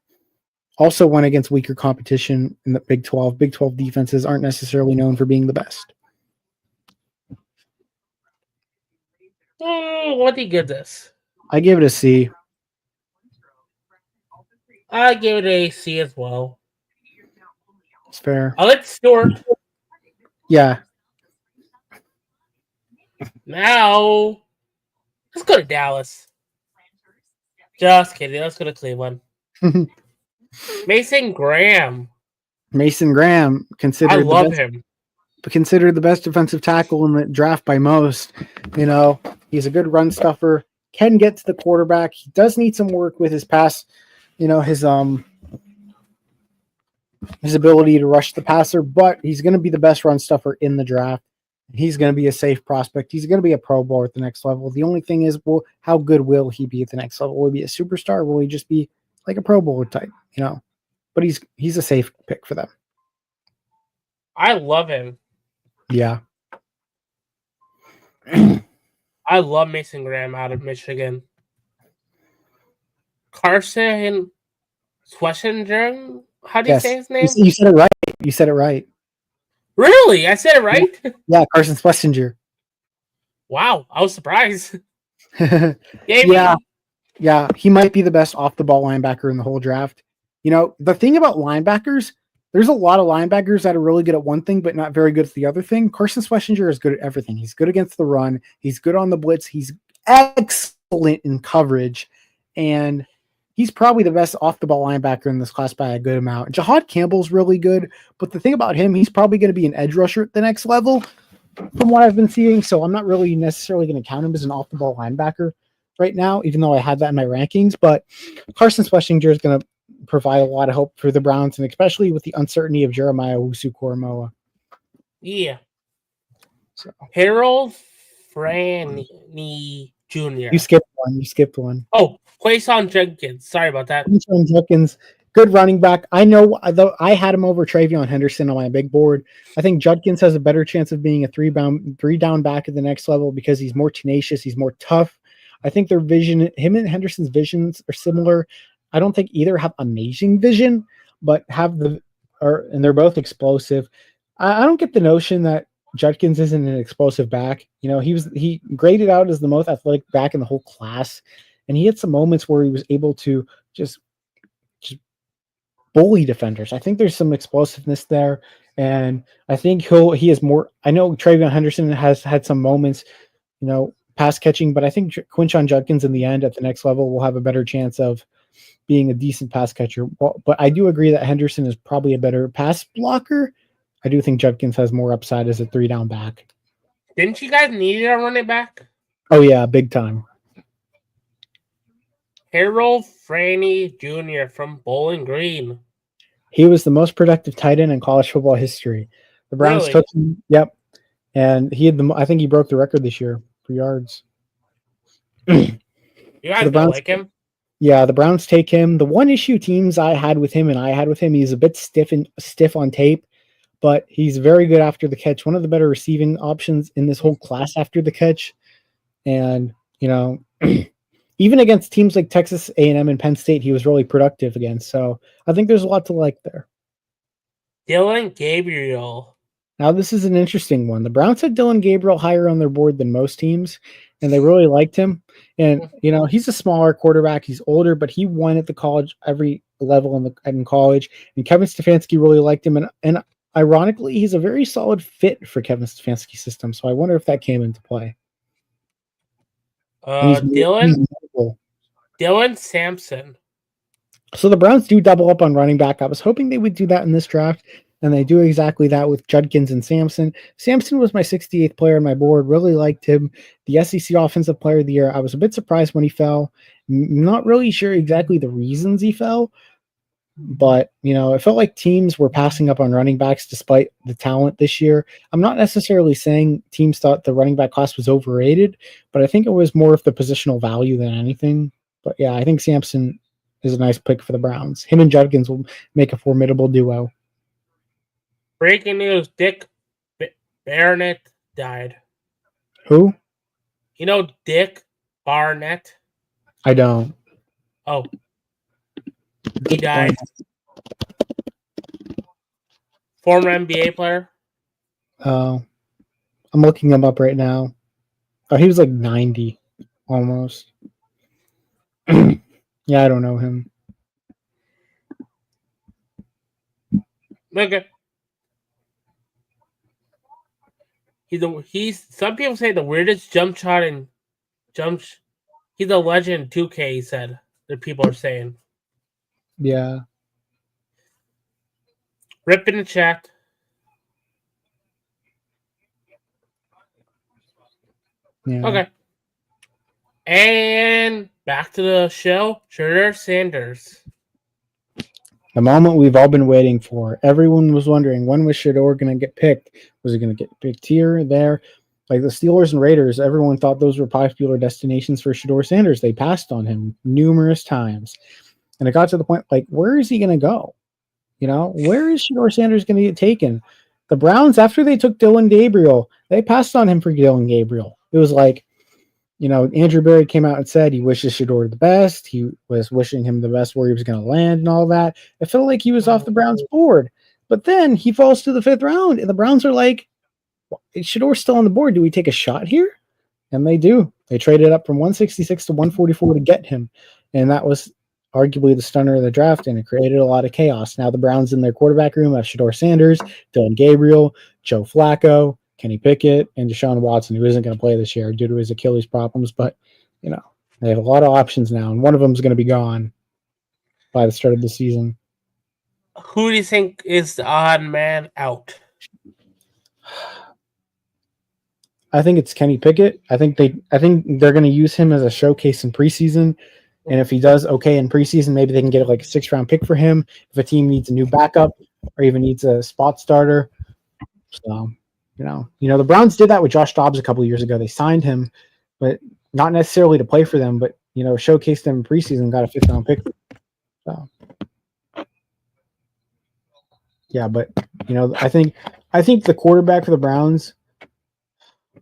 also went against weaker competition in the Big 12. Big 12 defenses aren't necessarily known for being the best.
What do you give this?
I give it a C.
I give it a C as well.
It's fair.
I like Stewart.
Yeah.
Now, let's go to Dallas. Just kidding. Let's go to Cleveland. Mason Graham.
Mason Graham,
I love him.
Considered the best defensive tackle in the draft by most. He's a good run stuffer. Can get to the quarterback. He does need some work with his pass. His ability to rush the passer, but he's going to be the best run stuffer in the draft. He's going to be a safe prospect. He's going to be a Pro Bowler at the next level. The only thing is, how good will he be at the next level? Will he be a superstar? Or will he just be like a Pro Bowler type? But he's a safe pick for them.
I love him.
Yeah.
I love Mason Graham out of Michigan. Carson Schwarzenegger. How do you say his name?
You said it right. You said it right.
Really? I said it right?
Yeah, Carson Schlesinger.
Wow, I was surprised.
Yeah, he might be the best off-the-ball linebacker in the whole draft. The thing about linebackers, there's a lot of linebackers that are really good at one thing, but not very good at the other thing. Carson Schlesinger is good at everything. He's good against the run. He's good on the blitz. He's excellent in coverage. And he's probably the best off-the-ball linebacker in this class by a good amount. Jahad Campbell's really good, but the thing about him, he's probably going to be an edge rusher at the next level from what I've been seeing, so I'm not really necessarily going to count him as an off-the-ball linebacker right now, even though I had that in my rankings. But Carson Schlesinger is going to provide a lot of hope for the Browns, and especially with the uncertainty of Jeremiah Owusu-Koramoah.
Yeah.
So
Harold Franny Jr.
You skipped one.
Oh, Quason Jenkins. Sorry about that.
Quason Jenkins, good running back. I know, though, I had him over Travion Henderson on my big board. I think Judkins has a better chance of being a three down back at the next level because he's more tenacious, he's more tough. I think their vision, him and Henderson's visions are similar. I don't think either have amazing vision, but have the and they're both explosive. I don't get the notion that Judkins isn't an explosive back. He graded out as the most athletic back in the whole class, and he had some moments where he was able to just bully defenders. I think there's some explosiveness there, and I think he is more. I know Travion Henderson has had some moments, pass catching, but I think Quinshon Judkins in the end at the next level will have a better chance of being a decent pass catcher. But I do agree that Henderson is probably a better pass blocker. I do think Judkins has more upside as a 3-down back.
Didn't you guys need a running back?
Oh yeah, big time.
Harold Franny Jr. from Bowling Green.
He was the most productive tight end in college football history. The Browns took him. Yep. And I think he broke the record this year for yards.
You guys don't like him?
Yeah, the Browns take him. The one issue teams I had with him, he's a bit stiff on tape, but he's very good after the catch. One of the better receiving options in this whole class after the catch. And, even against teams like Texas A&M and Penn State, he was really productive against. So I think there's a lot to like there.
Dillon Gabriel.
Now, this is an interesting one. The Browns had Dillon Gabriel higher on their board than most teams, and they really liked him. And, he's a smaller quarterback. He's older, but he won at the college, every level in college. And Kevin Stefanski really liked him. And ironically, he's a very solid fit for Kevin Stefanski's system. So I wonder if that came into play.
Dylan Sampson.
So the Browns do double up on running back. I was hoping they would do that in this draft, and they do exactly that with Judkins and Sampson. Sampson was my 68th player on my board. Really liked him. The SEC Offensive Player of the Year. I was a bit surprised when he fell. Not really sure exactly the reasons he fell, but it felt like teams were passing up on running backs despite the talent this year. I'm not necessarily saying teams thought the running back class was overrated, but I think it was more of the positional value than anything. But yeah, I think Sampson is a nice pick for the Browns. Him and Judkins will make a formidable duo.
Breaking news: Dick Barnett died.
Who?
Dick Barnett?
I don't.
Oh. He died. Former NBA player.
Oh. I'm looking him up right now. Oh, he was like 90 almost. Yeah, I don't know him.
Okay. He's some people say the weirdest jump shot in jumps. He's a legend 2K, he said. That people are saying.
Yeah.
Rip in the chat.
Yeah.
Okay. And back to the show. Shedeur Sanders.
The moment we've all been waiting for. Everyone was wondering, when was Shedeur going to get picked? Was he going to get picked here, there? Like the Steelers and Raiders, everyone thought those were popular destinations for Shedeur Sanders. They passed on him numerous times. And it got to the point, like, where is he going to go? Where is Shedeur Sanders going to get taken? The Browns, after they took Dillon Gabriel, they passed on him for Dillon Gabriel. It was like, Andrew Berry came out and said he wishes Shedeur the best. He was wishing him the best where he was going to land and all that. It felt like he was off the Browns' board. But then he falls to the 5th round, and the Browns are like, Shedeur's still on the board. Do we take a shot here? And they do. They traded up from 166 to 144 to get him. And that was arguably the stunner of the draft, and it created a lot of chaos. Now the Browns in their quarterback room have Shedeur Sanders, Dillon Gabriel, Joe Flacco, Kenny Pickett, and Deshaun Watson, who isn't going to play this year due to his Achilles problems. But, they have a lot of options now, and one of them is going to be gone by the start of the season.
Who do you think is the odd man out?
I think it's Kenny Pickett. I think they're going to use him as a showcase in preseason. And if he does okay in preseason, maybe they can get like a 6th-round pick for him if a team needs a new backup or even needs a spot starter. So, the Browns did that with Josh Dobbs a couple of years ago. They signed him, but not necessarily to play for them, but, showcased them in preseason, got a 5th-round pick. So, yeah, but, I think the quarterback for the Browns,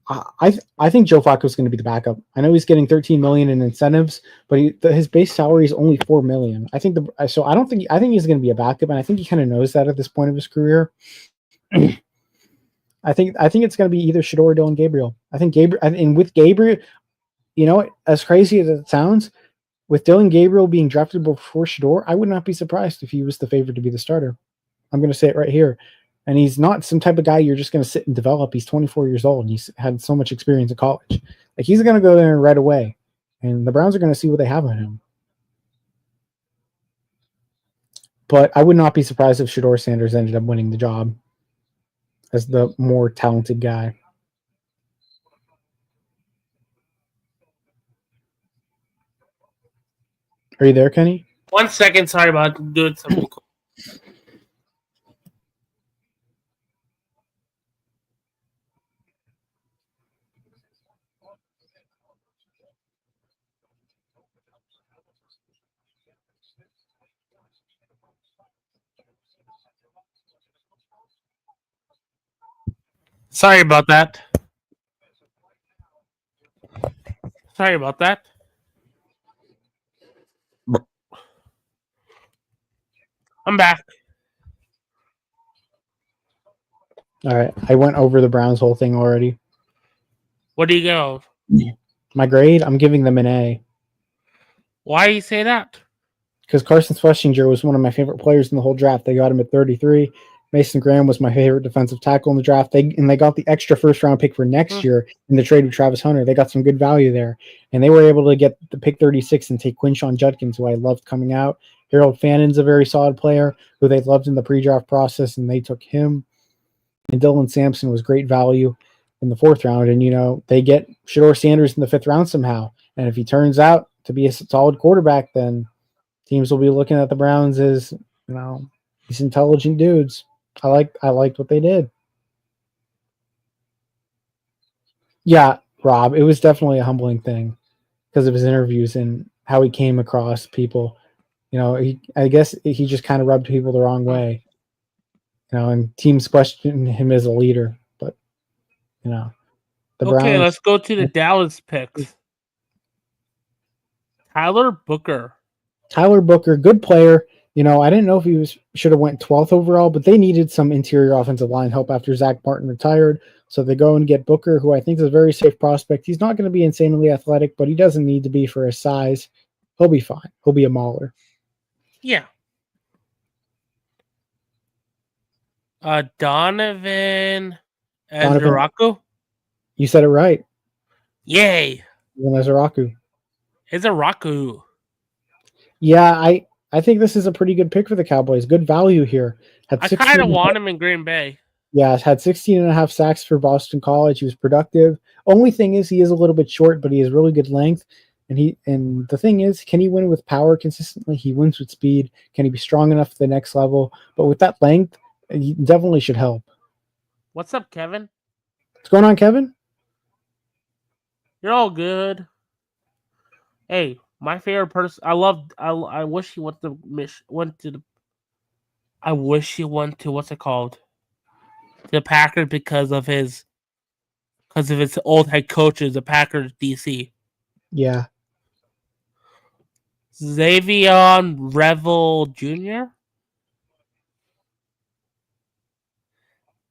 I think Joe Flacco is going to be the backup. I know he's getting 13 million in incentives, but his base salary is only 4 million. I think I think he's going to be a backup, and I think he kind of knows that at this point of his career. I think it's going to be either Shedeur or Dylan Gabriel. I think Gabriel, and with Gabriel, as crazy as it sounds, with Dylan Gabriel being drafted before Shedeur, I would not be surprised if he was the favorite to be the starter. I'm going to say it right here. And he's not some type of guy you're just going to sit and develop. He's 24 years old, and he's had so much experience in college. Like, he's going to go there right away, and the Browns are going to see what they have on him. But I would not be surprised if Shedeur Sanders ended up winning the job as the more talented guy. Are you there, Kenny?
1 second. Sorry about doing something cool. Sorry about that. I'm back.
All right. I went over the Browns whole thing already.
What do you go?
My grade, I'm giving them an A.
Why do you say that?
Because Carson Schlesinger was one of my favorite players in the whole draft. They got him at 33. Mason Graham was my favorite defensive tackle in the draft. They got the extra first-round pick for next year in the trade with Travis Hunter. They got some good value there. And they were able to get the pick 36 and take Quinshon Judkins, who I loved coming out. Harold Fannon's a very solid player who they loved in the pre-draft process, and they took him. And Dylan Sampson was great value in the 4th round. And, they get Shedeur Sanders in the 5th round somehow. And if he turns out to be a solid quarterback, then teams will be looking at the Browns as, these intelligent dudes. I liked what they did. Yeah, Rob, it was definitely a humbling thing because of his interviews and how he came across people. I guess he just kind of rubbed people the wrong way. And teams questioned him as a leader. But, the Browns.
Okay, let's go to the Dallas picks. Tyler Booker,
good player. I didn't know if he should have went 12th overall, but they needed some interior offensive line help after Zach Martin retired. So they go and get Booker, who I think is a very safe prospect. He's not going to be insanely athletic, but he doesn't need to be for his size. He'll be fine. He'll be a mauler.
Yeah. Donovan Ezaraku.
You said it right.
Yay.
Ezaraku. Yeah, I think this is a pretty good pick for the Cowboys. Good value here.
I kind of want him in Green Bay.
Yeah, had 16.5 sacks for Boston College. He was productive. Only thing is he is a little bit short, but he has really good length. And the thing is, can he win with power consistently? He wins with speed. Can he be strong enough for the next level? But with that length, he definitely should help.
What's up, Kevin?
What's going on, Kevin?
You're all good. Hey, my favorite person. I wish he went to what's it called? The Packers because of his old head coaches, the Packers DC.
Yeah.
Xavier Revel Jr.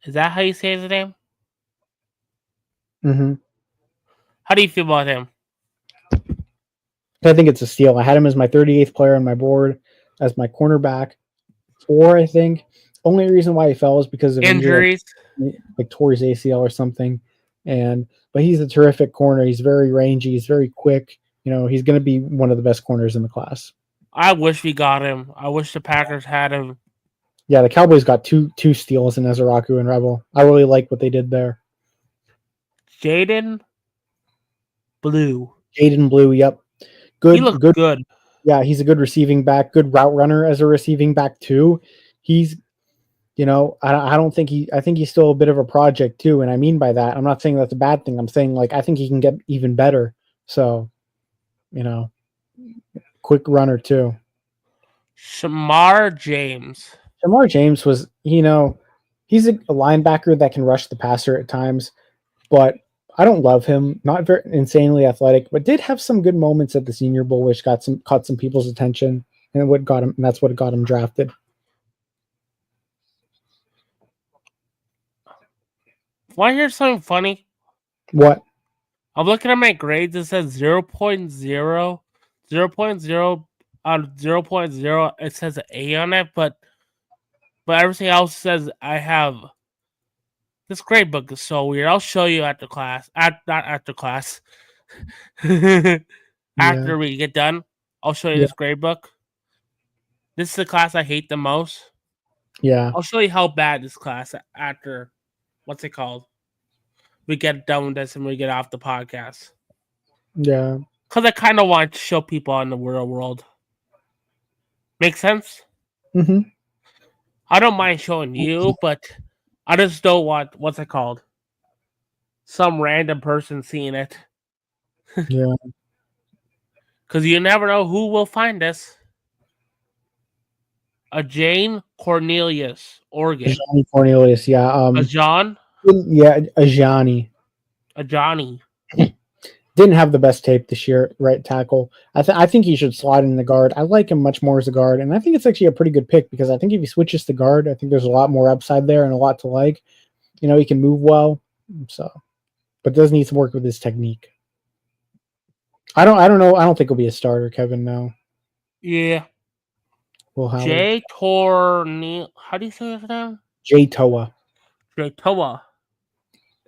Is that how you say his name?
Mm-hmm.
How do you feel about him?
I think it's a steal. I had him as my 38th player on my board as my cornerback. 4, I think. Only reason why he fell is because of
injuries,
like tore his ACL or something. But he's a terrific corner. He's very rangy. He's very quick. He's going to be one of the best corners in the class.
I wish we got him. I wish the Packers had him.
Yeah, the Cowboys got two steals in Ezaraku and Rebel. I really like what they did there.
Jaden Blue.
Yep.
He looked good.
Yeah, he's a good receiving back, good route runner as a receiving back too. He's, I think he's still a bit of a project too. And I mean by that, I'm not saying that's a bad thing. I'm saying I think he can get even better. So, quick runner too.
Shamar James
was, he's a linebacker that can rush the passer at times, but I don't love him. Not very insanely athletic, but did have some good moments at the Senior Bowl, which caught some people's attention, and what got him. And that's what got him drafted.
Want to hear something funny?
What?
I'm looking at my grades. It says 0.0, 0.0 out of 0.0. It says an A on it, but everything else says I have. This grade book is so weird. I'll show you after class. Not after class. After we get done, I'll show you this grade book. This is the class I hate the most.
Yeah.
I'll show you how bad this class after. What's it called? We get done with this and we get off the podcast.
Yeah.
Because I kind of want to show people in the real world. Make sense?
Mm-hmm.
I don't mind showing you, but I just don't want, what's it called? Some random person seeing it.
Yeah.
Because you never know who will find this. A Jane Cornelius, Oregon.
Johnny Cornelius, yeah.
A John?
Yeah, a Johnny.
A Johnny.
Didn't have the best tape this year, right tackle. I think he should slide in the guard. I like him much more as a guard, and I think it's actually a pretty good pick because I think if he switches to guard, I think there's a lot more upside there and a lot to like. You know, he can move well, so but does need some work with his technique. I don't know. I don't think he'll be a starter, Kevin. No.
Yeah.
Will Howard.
Jay Tornil. How do you say his name?
Jay Toa.
Jay Toa.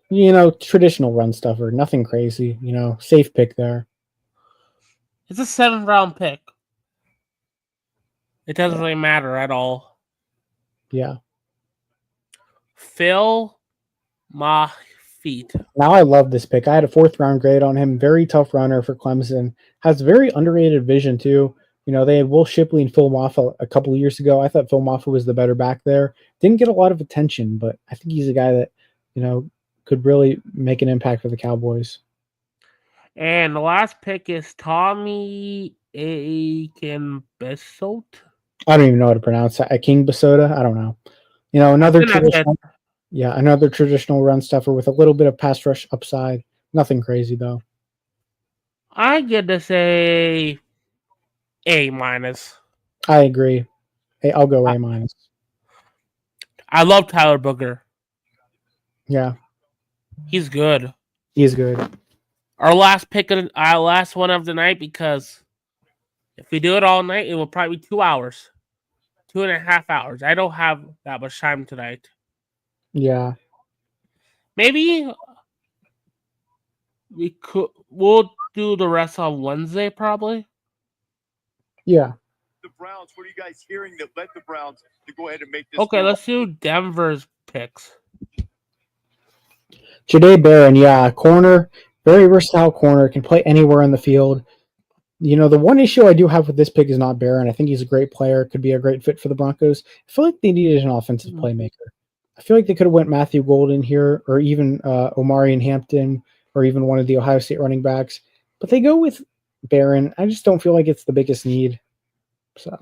You know, traditional run stuffer. Nothing crazy. You know, safe pick there.
It's a 7th round pick. It doesn't really matter at all.
Yeah.
Phil Mafeet.
Now I love this pick. I had a 4th round grade on him. Very tough runner for Clemson. Has very underrated vision too. You know, they had Will Shipley and Phil Maffa a couple of years ago. I thought Phil Maffa was the better back there. Didn't get a lot of attention, but I think he's a guy that, you know, could really make an impact for the Cowboys.
And the last pick is Tommy Akinbesot.
I don't even know how to pronounce that. King Basota? I don't know. You know, another traditional run stuffer with a little bit of pass rush upside. Nothing crazy though.
I get to say A-.
I agree. Hey, I'll go A-.
I love Tyler Booker.
Yeah.
He's good.
He's good.
Our last pick of our last one of the night, because if we do it all night, it will probably be 2 hours. 2.5 hours. I don't have that much time tonight.
Yeah.
Maybe we'll do the rest on Wednesday, probably.
Yeah.
The Browns, what are you guys hearing that led the Browns to go ahead and make this?
Okay, let's do Denver's picks.
Jahdae Barron, yeah, corner, very versatile corner, can play anywhere on the field. You know, the one issue I do have with this pick is not Barron. I think he's a great player, could be a great fit for the Broncos. I feel like they needed an offensive playmaker. I feel like they could have went Matthew Golden here, or even Omarion Hampton, or even one of the Ohio State running backs. But they go with Barron. I just don't feel like it's the biggest need. So,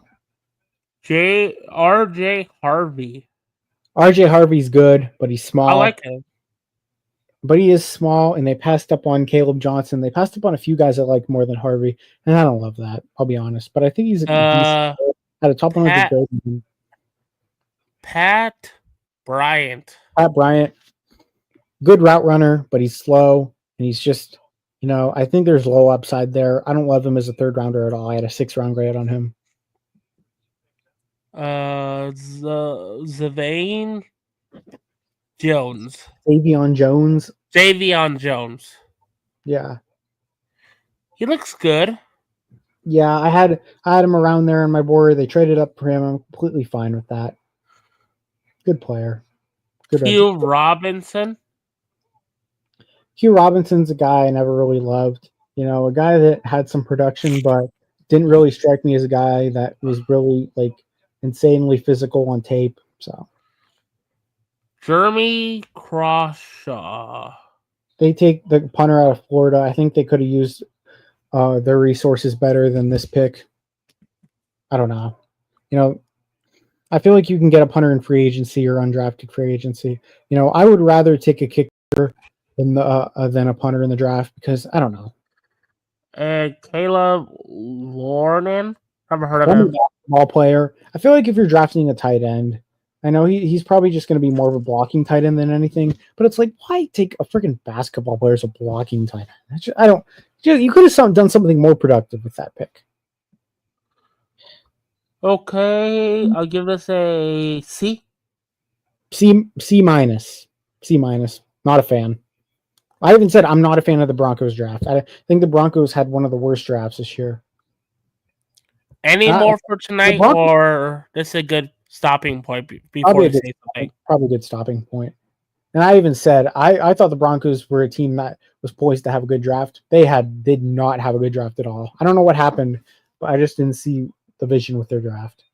R.J. Harvey.
R.J. Harvey's good, but he's small.
I like him.
But he is small, and they passed up on Caleb Johnson. They passed up on a few guys I like more than Harvey, and I don't love that. I'll be honest, but I think he's at a top 100 grade.
Pat Bryant.
Pat Bryant, good route runner, but he's slow, and he's just, you know, I think there's low upside there. I don't love him as a 3rd rounder at all. I had a 6th round grade on him.
Zavain Jones.
Davion Jones. Yeah.
He looks good.
Yeah, I had him around there on my board. They traded up for him. I'm completely fine with that. Good player. Good.
Hugh Robinson.
Hugh Robinson's a guy I never really loved. You know, a guy that had some production, but didn't really strike me as a guy that was really like insanely physical on tape. So
Jeremy Crawshaw.
They take the punter out of Florida. I think they could have used their resources better than this pick. I don't know. You know, I feel like you can get a punter in free agency or undrafted free agency. You know, I would rather take a kicker than a punter in the draft because I don't know.
And Caleb Warren, never heard of
Former
him.
basketball player. I feel like if you're drafting a tight end, I know he's probably just going to be more of a blocking tight end than anything. But it's like, why take a freaking basketball player as a blocking tight end? I don't. You could have done something more productive with that pick.
Okay, I'll give this a C.
C minus. C minus. Not a fan. I even said I'm not a fan of the Broncos draft. I think the Broncos had one of the worst drafts this year.
Any more for tonight, or this is a good stopping point before you say something?
Probably a good stopping point. And I even said I thought the Broncos were a team that was poised to have a good draft. They did not have a good draft at all. I don't know what happened, but I just didn't see the vision with their draft.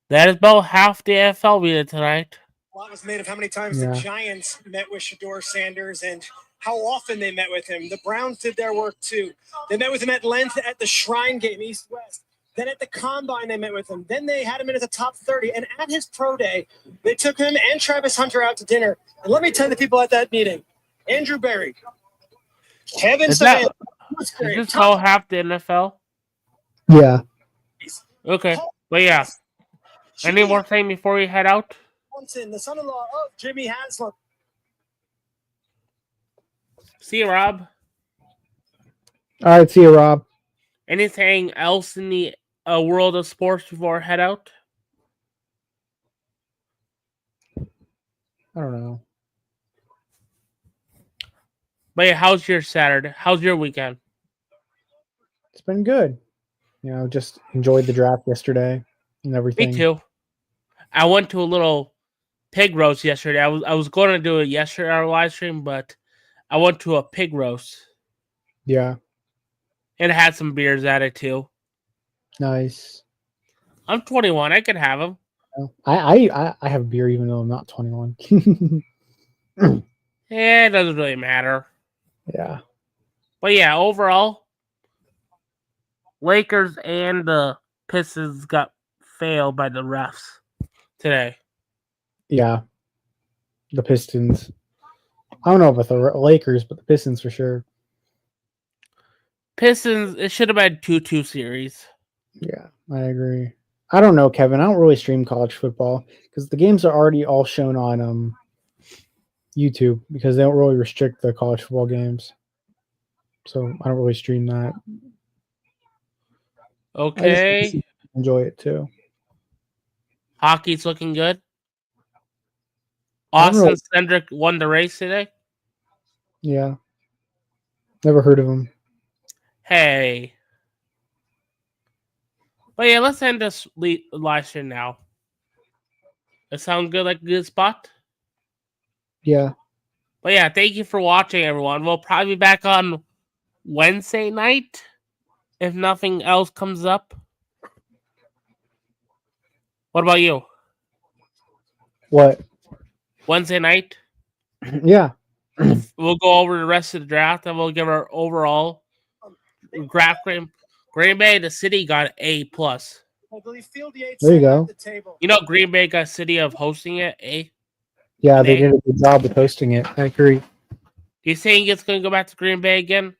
That is about half the NFL we did tonight.
A lot was made of how many times the Giants met with Shedeur Sanders and how often they met with him. The Browns did their work too. They met with him at length at the Shrine Game, East-West. Then at the Combine, they met with him. Then they had him in as a top 30. And at his pro day, they took him and Travis Hunter out to dinner. And let me tell the people at that meeting, Andrew Berry, Kevin Stefanski.
Is this how half the NFL?
Yeah.
Okay. But yeah. Any more thing before we head out?
The son-in-law of Jimmy Haslam.
See you, Rob.
All right, see you, Rob.
Anything else in the world of sports before I head out?
I don't know.
But yeah, how's your Saturday? How's your weekend?
It's been good. Just enjoyed the draft yesterday and everything.
Me too. I went to a little pig roast yesterday. I was going to do it yesterday on our live stream, but I went to a pig roast.
Yeah.
And it had some beers at it too.
Nice.
I'm 21. I can have them.
I have beer even though I'm not 21.
Yeah, it doesn't really matter.
Yeah.
But yeah, overall, Lakers and the Pistons got failed by the refs today.
Yeah. The Pistons. I don't know about the Lakers, but the Pistons for sure.
Pistons, it should have been 2-2 series.
Yeah, I agree. I don't know, Kevin. I don't really stream college football because the games are already all shown on YouTube because they don't really restrict the college football games. So I don't really stream that.
Okay.
I enjoy it too.
Hockey's looking good. Austin Cindric won the race today.
Yeah. Never heard of him.
Hey. But yeah, let's end this live stream now. That sound good, like a good spot?
Yeah.
But yeah, thank you for watching, everyone. We'll probably be back on Wednesday night if nothing else comes up. What about you?
What?
Wednesday night?
Yeah.
We'll go over the rest of the draft and we'll give our overall draft grade. Green Bay, the city got A+.
I believe Field Yates
there you go.
at the table.
You know, Green Bay got city of hosting it, A?
Yeah, they did a good job of hosting it. I agree.
Do you think it's going to go back to Green Bay again?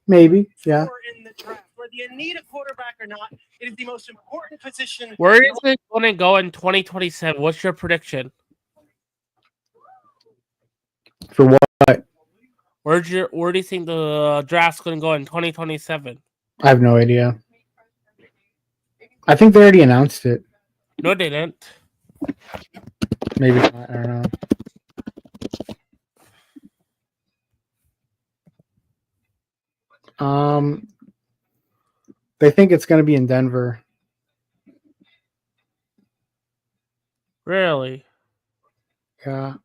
Maybe, yeah.
In the draft, whether you need a quarterback or not, it is the most important position.
Where is it going to go in 2027? What's your prediction?
For what?
Where do you think the draft's going to go in 2027?
I have no idea. I think they already announced it.
No, they didn't.
Maybe not. I don't know. They think it's going to be in Denver.
Really?
Yeah.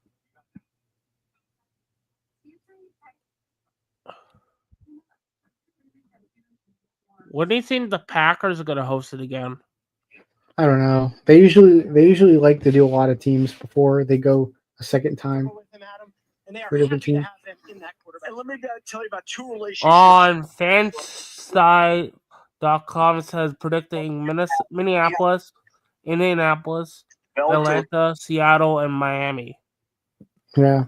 When do you think the Packers are going to host it again?
I don't know. They usually like to do a lot of teams before they go a second time.
And they are
For different
happy to
teams.
have them in that quarterback. And let me tell you about two relationships.
On fanside.com, it says predicting Minneapolis, Indianapolis,
Belgium.
Atlanta, Seattle, and Miami.
Yeah.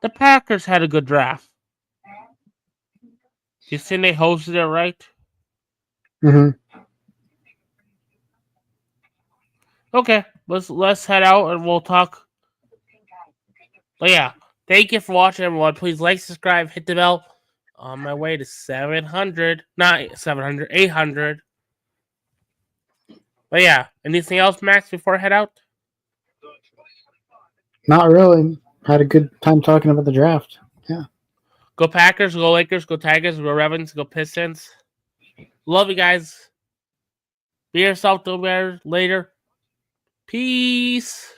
The Packers had a good draft. You think they hosted it right?
Mm-hmm.
Okay, let's head out and we'll talk. But yeah, thank you for watching, everyone. Please like, subscribe, hit the bell. On my way to 700, not 700, 800. But yeah, anything else, Max, before I head out?
Not really. Had a good time talking about the draft. Yeah.
Go Packers, go Lakers, go Tigers, go Ravens, go Pistons. Love you guys. Be yourself, don't matter later. Peace.